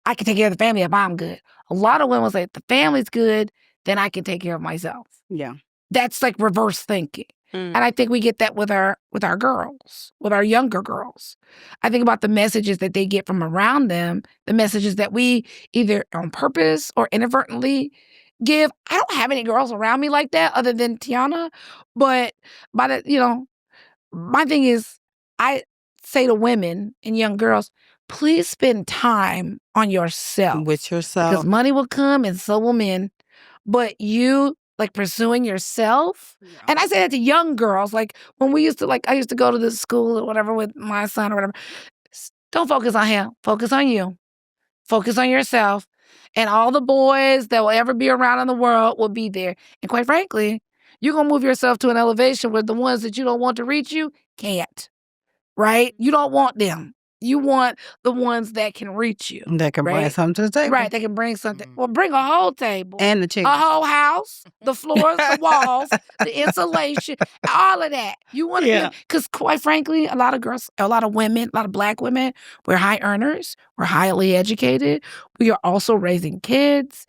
I can take care of the family if I'm good. A lot of women say, if the family's good, then I can take care of myself. Yeah. That's like reverse thinking. Mm. And I think we get that with our girls, with our younger girls. I think about the messages that they get from around them, the messages that we either on purpose or inadvertently give. I don't have any girls around me like that other than Tiana. But my thing is, I say to women and young girls, please spend time on yourself. With yourself. Because money will come and so will men. But you, like, pursuing yourself. And I say that to young girls. Like, when we used to, I used to go to this school or whatever with my son or whatever. Don't focus on him. Focus on you. Focus on yourself. And all the boys that will ever be around in the world will be there. And quite frankly, you're going to move yourself to an elevation where the ones that you don't want to reach you can't. Right? You don't want them. You want the ones that can reach you. That can bring right? something to the table. Right, they can bring something. Well, bring a whole table. And the a chicken. whole house, the floors, the walls, the insulation, all of that. You want to because quite frankly, a lot of girls, a lot of women, a lot of Black women, we're high earners, we're highly educated. We are also raising kids.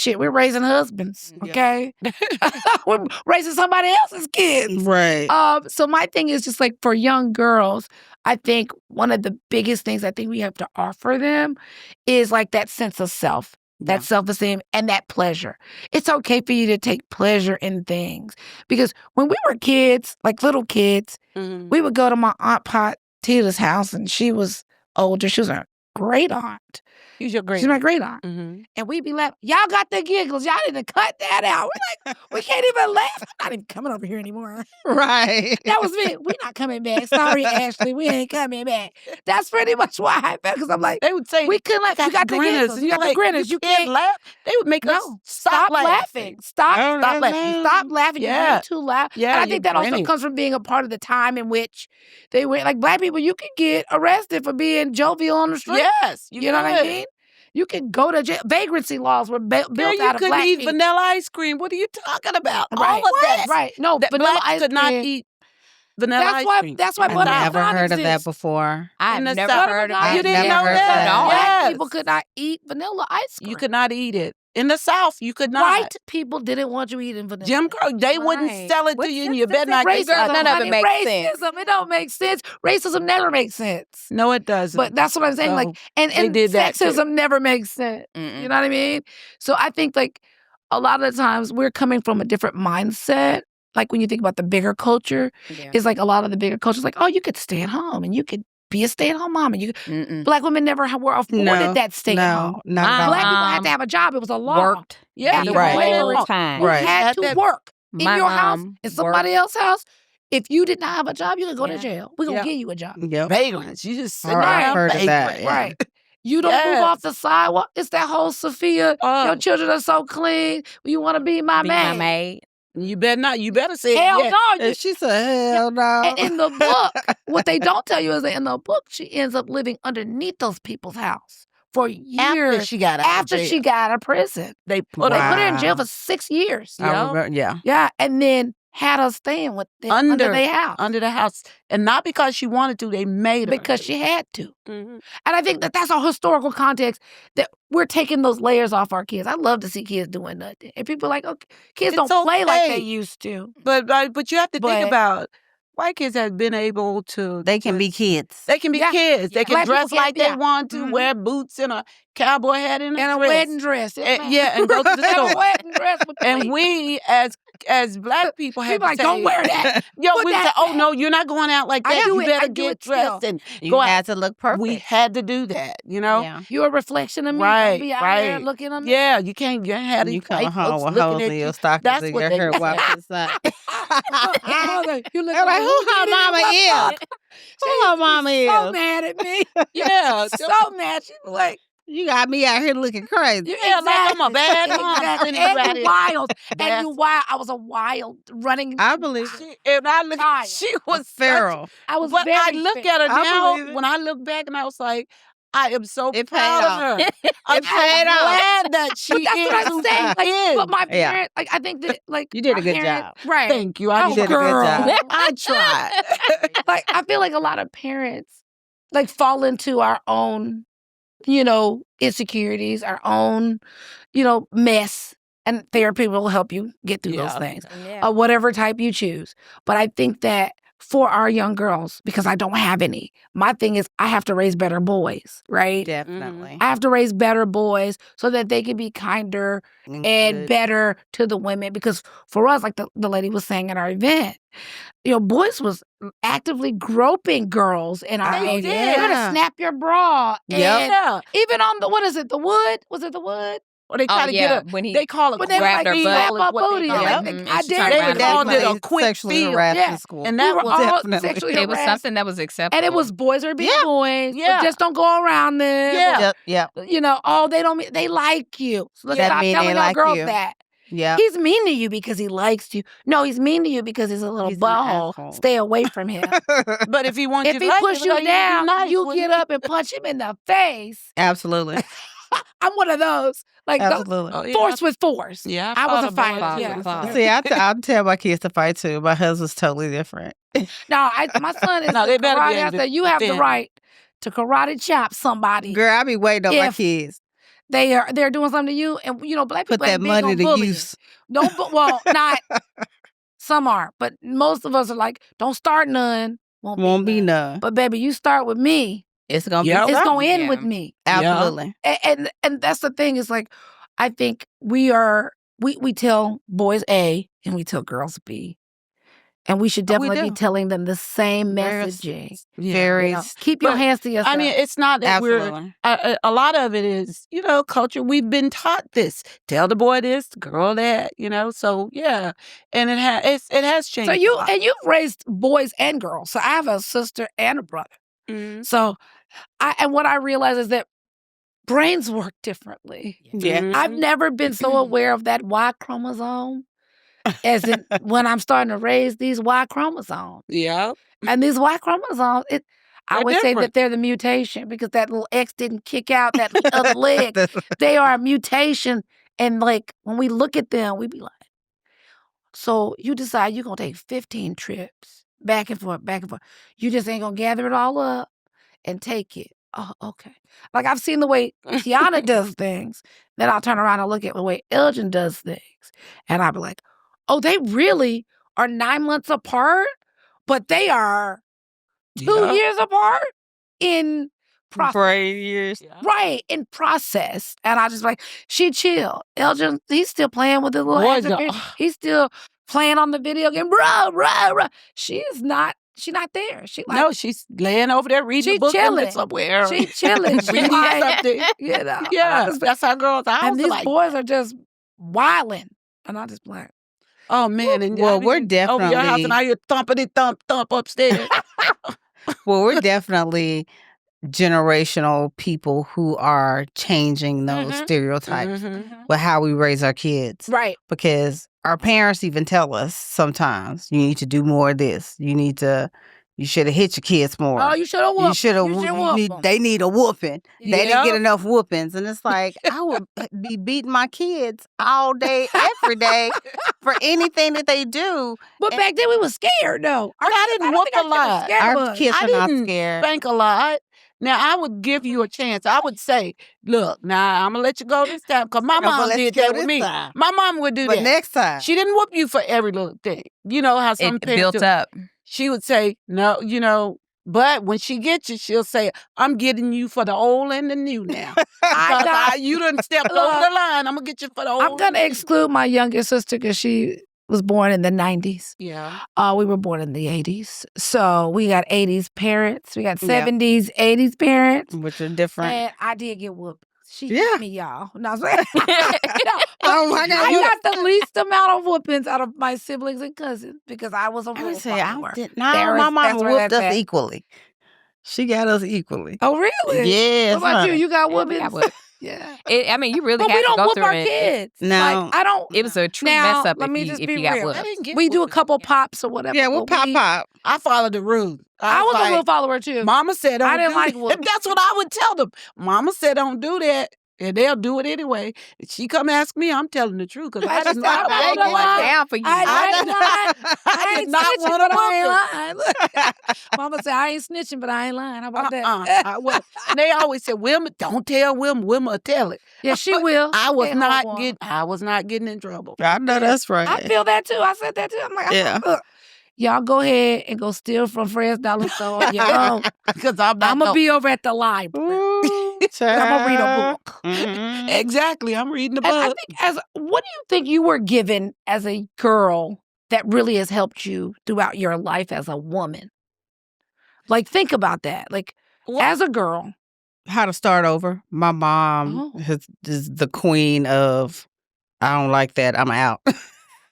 We're raising husbands, okay? We're raising somebody else's kids. Right. So my thing is just like for young girls, I think one of the biggest things I think we have to offer them is like that sense of self, that self-esteem, and that pleasure. It's okay for you to take pleasure in things. Because when we were kids, like little kids, we would go to my Aunt Pot Tita's house, and she was older. She was a great aunt. Who's your great She's my great aunt. Mm-hmm. And we'd be laughing. Y'all got the giggles. Y'all didn't cut that out. We're like, we can't even laugh. I'm not even coming over here anymore. Right. That was me. We're not coming back. Sorry, Ashley. We ain't coming back. That's pretty much why I felt. Because I'm like, they would say, we couldn't laugh. You got the giggles. You got the grinners. You can't laugh. They would make us stop laughing. Stop laughing. Stop laughing. Yeah. You're too loud. Yeah, and I think that also comes from being a part of the time in which they were, like Black people, you could get arrested for being jovial on the street. Yes. You know what I mean? You can go to jail. Vagrancy laws were built out of Black people. You couldn't eat vanilla ice cream. What are you talking about? Right. All of that. Right. No, vanilla ice could not eat vanilla ice cream. That's why I've never heard of that before. I've never heard of it. You didn't know that? Black people could not eat vanilla ice cream. You could not eat it. In the South, you could not. White people didn't want you eating vanilla. Jim Crow, they wouldn't sell it to you, and you better not get racism. None of it makes sense. Racism, it don't make sense. Racism never makes sense. No, it doesn't. But that's what I'm saying. So, like, and sexism never makes sense. Mm-mm. You know what I mean? So I think like a lot of the times we're coming from a different mindset. Like when you think about the bigger culture, it's like a lot of the bigger culture is like, oh, you could stay at home and you could be a stay-at-home mom. And Black women never were afforded that stay-at-home. No, not at all. Black people had to have a job. It was a law. Worked. Yeah, Right. Time. Right. You had to work in My your house, mom in somebody else's house. If you did not have a job, you could go to Yeah. jail. We're going to give you a job. Yep. vagrants. You just sit All right, down. I've heard of that. vagrant. Yeah. Right. You don't move off the sidewalk. It's that whole Sophia, your children are so clean. You want to be my maid. You better not. You better say Hell yes. no. And she said, hell no. And in the book, what they don't tell you is that in the book, she ends up living underneath those people's house for years. After she got out of jail. she got out of prison. They put They her put her in jail for 6 years. I remember, yeah. Yeah. And then had her staying with them under their house. under the house. And not because she wanted to, they made her. Because she had to. Mhm. And I think that that's a historical context that we're taking those layers off our kids. I love to see kids doing nothing. And people are like, okay, kids It's don't play like they okay. used to. But you have to But- think about white kids have been able to. They can be kids. They can be kids. They can Black dress people can- like they want to, Mhm. wear boots and a cowboy hat and And a dress. wedding dress. And, and go to the And store. a wedding dress. With And pleats. we, as Black people, have People to like, don't say- wear that. Yo, Put we that say, oh back. no, you're not going out like I that. do You it. better I do get it dressed still. and You go out. had to look perfect. We had to do that, you know. Yeah. You're a reflection of me. Right, Don't be out there right. looking on me. Yeah, you can't. You had You these come white home folks with looking holes at in you. your stockings That's and what your they hair said. wiped aside. You look They're like, who her did it? mama What's is? up? Who her mama So is? mad at me. Yeah, So mad. She was like, You got me out here looking crazy. yeah, like I'm a bad mom. Exactly. sitting And around you here. wild. And That's- you wild. I was a wild running. I believe it. And I look, Child. she was Feral. I was But very I look feral. at her I now. believe it. When I look back, and I was like, I am so It proud paid of her. I'm so paid off. glad that she But that's is. what I'm who saying. she Like, is. but my Yeah. parents, like, I think that, like, You did a my good parents- job. Right. Thank you. I You did did a good job. I tried. Like, I feel like a lot of parents, like, fall into our own, insecurities, our own, mess. And therapy will help you get through those Yeah. things. Yeah. Whatever type you choose. But I think that for our young girls, because I don't have any, my thing is I have to raise better boys, right? Definitely. I have to raise better boys so that they can be kinder and Good. better to the women. Because for us, like the lady was saying at our event, boys was actively groping girls in our They age. did. They're gonna snap your bra. Yep. And Yeah. even on the, what is it, the wood? Was it the wood? Or they try to get her. when he They call it When they grabbed like her slap butt. my is what booty. they call Like, it. Mhm. I And she dare turned you. They around would and call was it a like, quick sexually feel. harassed Yeah. in school. And We that were was all definitely. sexually It was harassed. something that was acceptable. And it was boys are being Yeah. boys. Yeah. But just don't go around them. Yeah. Yep. They don't mean they like you. So let's That stop mean telling they our like girls you. that. Yeah. He's mean to you because he likes you. No, he's mean to you because he's a little He's an butthole. asshole. Stay away from him. But if he wants If you he to like push you down, nice, you wouldn't get he? up and punch him in the face. Absolutely. I'm one of those. Like, Absolutely. Oh, yeah. force with force. Yeah, I was fought a fighter. boy Yeah. with a father. See, I tell my kids to fight too. My husband's totally different. No, my son is No, the they better be karate. I able to said, you have the defend. right to karate chop somebody. Girl, I be waiting on my If kids. they're doing something to you, and black Put people that ain't big money on to bullying. use. Well, not some are, but most of us are like, don't start none. Won't be none. But baby, you start with me. It's gonna Yep. be It's something. gonna end Yeah. with me. Absolutely. And that's the thing is like, I think we tell boys A and we tell girls B. And we should definitely be do. telling them the same Very messaging. Very. You know, keep your But, hands to yourself. I mean, it's not that Absolutely. a lot of it is, culture. We've been taught this. Tell the boy this, the girl that, So yeah, and it has changed. So a lot. you've raised boys and girls. So I have a sister and a brother. Mhm. So and what I realize is that brains work differently. Yeah. Mhm. I've never been so aware of that Y chromosome as in when I'm starting to raise these Y chromosomes. Yeah. And these Y chromosomes, I They're would say different. that they're the mutation because that little X didn't kick out that other leg. They are a mutation. And like when we look at them, we be like, so you decide you're going to take 15 trips back and forth, back and forth. You just ain't going to gather it all up and take it. Oh, okay. Like I've seen the way Tiana does things. Then I'll turn around and look at the way Elgin does things. And I'll be like, oh, they really are 9 months apart, but they are 2 years apart in process. For 8 years. Yeah. Right, in process. And I just like, she chill. Elgin, he's still playing with his little Boy, action no. figure. He's still playing on the video game. Bro. She's not there. She like, No, she's laying over there reading She a book chilling. somewhere. she chilling. She reading like, something. you know. Yeah, that's how girls are. And these like, boys are just wilding. And I just like, oh man, and Well, I we're be over your house, and definitely- I hear thumpity thump upstairs. Well, we're definitely generational people who are changing those Mhm. stereotypes Mhm. with how we raise our kids. right. Because our parents even tell us sometimes you need to do more of this. You should have hit your kids more. Oh, you should have You whooped. should have. whoop 'em. They need a whooping. They didn't Yep. get enough whoopings, and it's like I would be beating my kids all day, every day, for anything that they do. But back then we was scared though. But I didn't don't whoop think our a kids were lot. scared of Our us. kids I are not didn't scared. spank a lot. Now I would give you a chance. I would say, "Look, now I'm gonna let you go this time," because my mom did that with me. Time. My mom would do But that. next time, She didn't whoop you for every little thing. You know how some It parents built do. up. She would say, "No, But when she gets you, she'll say, I'm getting you for the old and the new now. You done stepped over the line. I'm going to get you for the old. I'm going to exclude my youngest sister because she was born in the 90s. Yeah. We were born in the 80s. So we got 80s parents. We got Yeah. 70s, 80s parents. which are different. And I did get whooped. She Yeah. hit me, y'all. No, I'm saying. Oh my God. I got the least amount of whoopings out of my siblings and cousins because I was a I rule would say I follower. did There not. is- My mama that's where whooped that's us at. equally. She got us equally. Oh, really? Yes. What about you? honey. You got Yeah, we whoopings? got whooped. Yeah. I mean, you really But have we to don't go whoop through our it. kids. No. Like, I don't. It was a true Now, mess up let me if just you be got real. whooped. I didn't get We do a whoopings. couple pops or whatever. Yeah, we'll but pop pop. I followed the rules. I was like, a rule follower too. Mama said, don't I didn't do like that. whoopings. That's what I would tell them. Mama said, don't do that. And they'll do it anyway. If she come ask me, I'm telling the truth. Because I I did just not said, I'm want gonna to lie. Down for you. I ain't lying. I did ain't not snitching, want to but I whoop ain't lying. Look, Mama said I ain't snitching, but I ain't lying. How about that? I was. And they always said, Wilma, don't tell Wilma. Wilma will tell it. Yeah, she will. I was Ain't not hard one. I was not getting in trouble. I know that's right. I feel that too. I said that too. I'm like, Yeah. look, y'all go ahead and go steal from Fred's Dollar Store on your own. Because I'm not I'm gonna be over at the library. Ooh, I'm gonna read a book. Mhm. Exactly. I'm reading the And I book. think what do you think you were given as a girl that really has helped you throughout your life as a woman? Like, think about that. Like, What? as a girl, How to start over. My mom Oh. is the queen of, I don't like that. I'm out.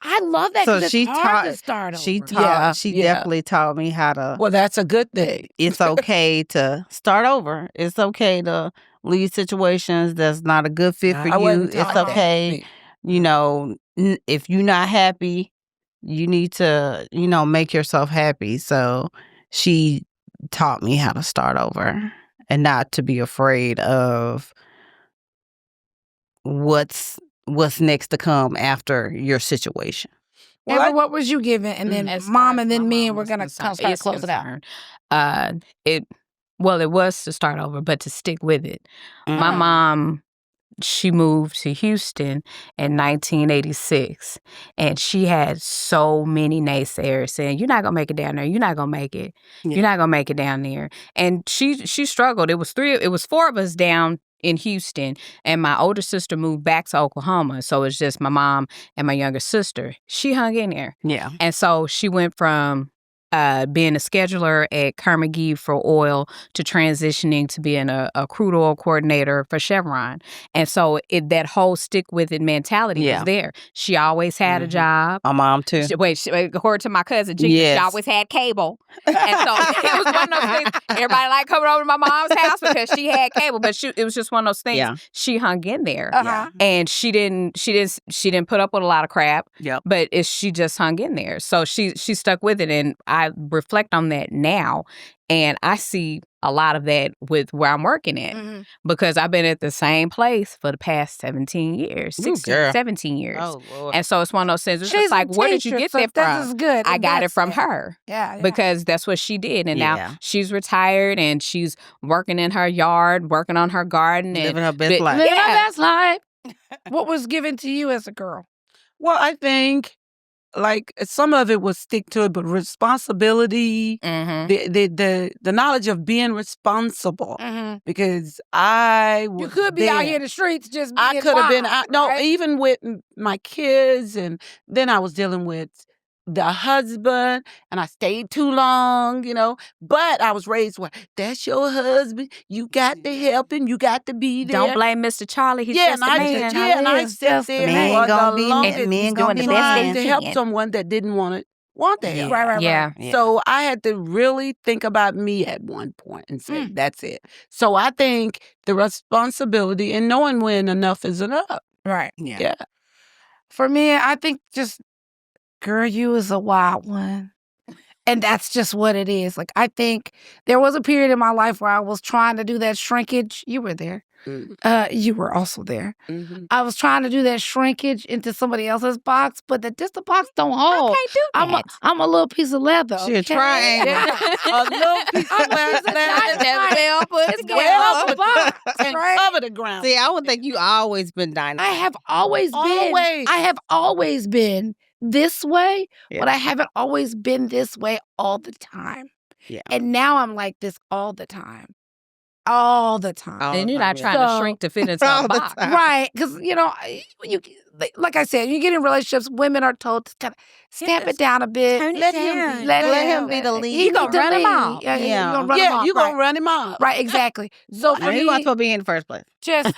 I love that So because she it's hard to taught- start She over. taught. She yeah. definitely taught me how to. Well, that's a good thing. It's okay to start over. It's okay to leave situations that's not a good fit for I you. wasn't It's taught that. okay. You know, if you're not happy, you need to, make yourself happy. So she taught me how to start over and not to be afraid of what's next to come after your situation. Well, Amber, what was you given? And then Mom and then me, and we're going to start closing out. It was to start over, but to stick with it. My mom, she moved to Houston in 1986, and she had so many naysayers saying, "You're not gonna make it down there. You're not gonna make it. You're not gonna make it down there." And she struggled. It was 4 of us down in Houston, and my older sister moved back to Oklahoma, so it's just my mom and my younger sister. She hung in there, and so she went from being a scheduler at Carnegie for oil to transitioning to being a crude oil coordinator for Chevron. And so that whole stick with it mentality was there. She always had a job. My mom too. According to my cousin Gina, she always had cable. And so it was one of those things. Everybody liked coming over to my mom's house because she had cable, but it was just one of those things. Yeah. She hung in there, and she didn't put up with a lot of crap. But she just hung in there. So she stuck with it, and I reflect on that now, and I see a lot of that with where I'm working at because I've been at the same place for the past 17 years, 17 years. Oh, Lord. And so it's one of those things. It's just like, where did you get that from? This is good. I got it from her. Yeah. Because that's what she did. And now she's retired and she's working in her yard, working on her garden. Living her best life. Living her best life. What was given to you as a girl? Well, I think like some of it was stick to it, but responsibility, the knowledge of being responsible. Because you could be out here in the streets just being I could have been out, no, even with my kids, and then I was dealing with the husband, and I stayed too long, but I was raised where that's your husband. You got to help him. You got to be there. Don't blame Mr. Charlie. He's just a man. And I sat there for the longest trying to help someone that didn't want the help. Right. Yeah. So I had to really think about me at one point and say, that's it. So I think the responsibility and knowing when enough is enough. Right. Yeah. For me, I think just, girl, you was a wild one. And that's just what it is. Like, I think there was a period in my life where I was trying to do that shrinkage. You were there. You were also there. I was trying to do that shrinkage into somebody else's box, but the box don't hold. I can't do that. I'm a little piece of leather. She a triangle. A little piece of leather. And cover the ground. See, I would think you always been dynamite. I have always been this way, but I haven't always been this way all the time. Yeah. And now I'm like this all the time. All the time. And you're not trying to shrink to fit into a box. Right. Because, like I said, you get in relationships, women are told to kind of stamp it down a bit. Let him be the lead. He's going to run him off. Yeah, you're going to run him off. Right, exactly. So for me, he wasn't supposed to be in the first place. Just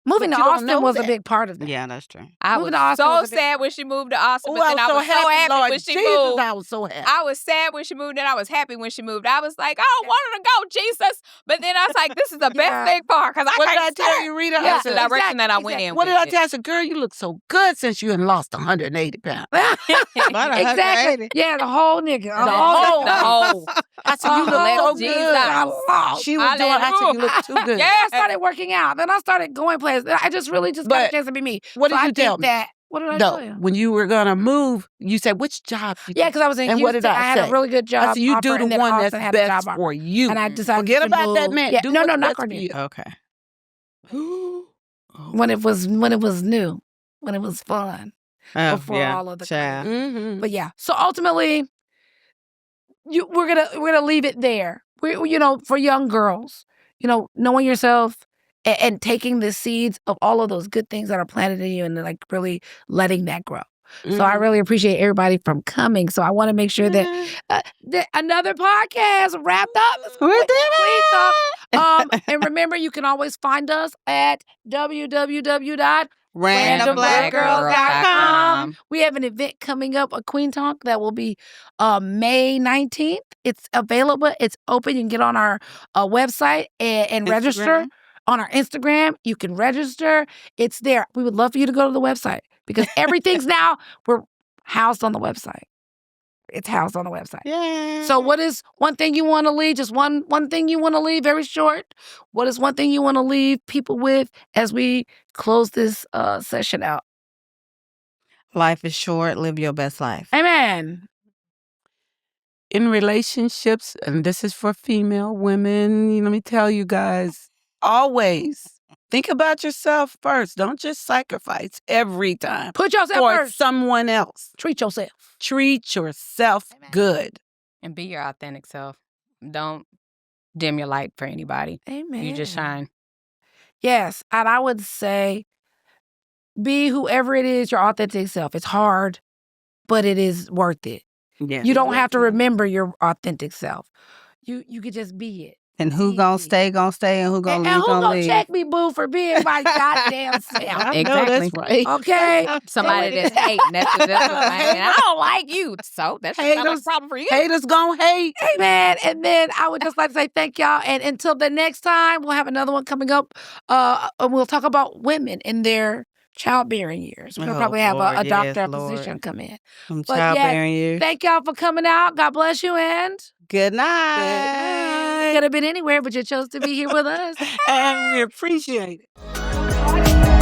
moving to Austin was a big part of that. Yeah, that's true. I was so sad when she moved to Austin, but then I was so happy when she moved. I was so happy. I was sad when she moved, and I was happy when she moved. I was like, I don't want her to go, Jesus. But then I was like, this is the best thing for her because I can't tell you, Rita? That's the direction that I went in. What did I tell you? I said, girl, you look so good since you had lost 180 pounds. Exactly. Yeah, the whole nigga. The whole. I said, you look so good. She was doing, I said, you look too good. Yeah, I started working out. Then I started going places. I just really got a chance to be me. What did you tell me? What did I tell you? When you were going to move, you said, which job? Because I was in Houston. What did I had a really good job. I said, you do the one that's best for you. And I decided Forget about that man. Yeah, no, not for you. Okay. When it was new, when it was fun. Before all of the child. But yeah. So ultimately, we're gonna leave it there. For young girls, knowing yourself and taking the seeds of all of those good things that are planted in you and like really letting that grow. So I really appreciate everybody from coming. So I want to make sure that another podcast wrapped up. We did it. And remember, you can always find us at www.randomblackgirls.com. We have an event coming up, a Queen Talk, that will be May 19th. It's available. It's open. You can get on our website and register. on our Instagram. You can register. It's there. We would love for you to go to the website because everything's now, we're housed on the website. It's housed on the website. Yeah. So what is one thing you want to leave? Just one thing you want to leave, very short. What is one thing you want to leave people with as we close this session out? Life is short. Live your best life. Amen. In relationships, and this is for female women, let me tell you guys, always think about yourself first. Don't just sacrifice every time Put yourself for first. someone else. Treat yourself. Treat yourself good. And be your authentic self. Don't dim your light for anybody. Amen. You just shine. Yes. And I would say be whoever it is, your authentic self. It's hard, but it is worth it. Yeah. You don't have to remember your authentic self. You could just be it. And who gonna stay, and who gonna And leave, who gonna leave. check me, boo, for being my goddamn self? I know Exactly. that's right. Okay? Somebody that's hating. That's what and I don't like you. So that's not a problem for you. Haters gonna hate. Amen. And then I would just like to say thank y'all. And until the next time, we'll have another one coming up. And we'll talk about women in their childbearing years. We'll probably have a doctor or physician come in. But Childbearing years. thank y'all for coming out. God bless you and Good night. could have been anywhere, but you chose to be here with us. And we appreciate it.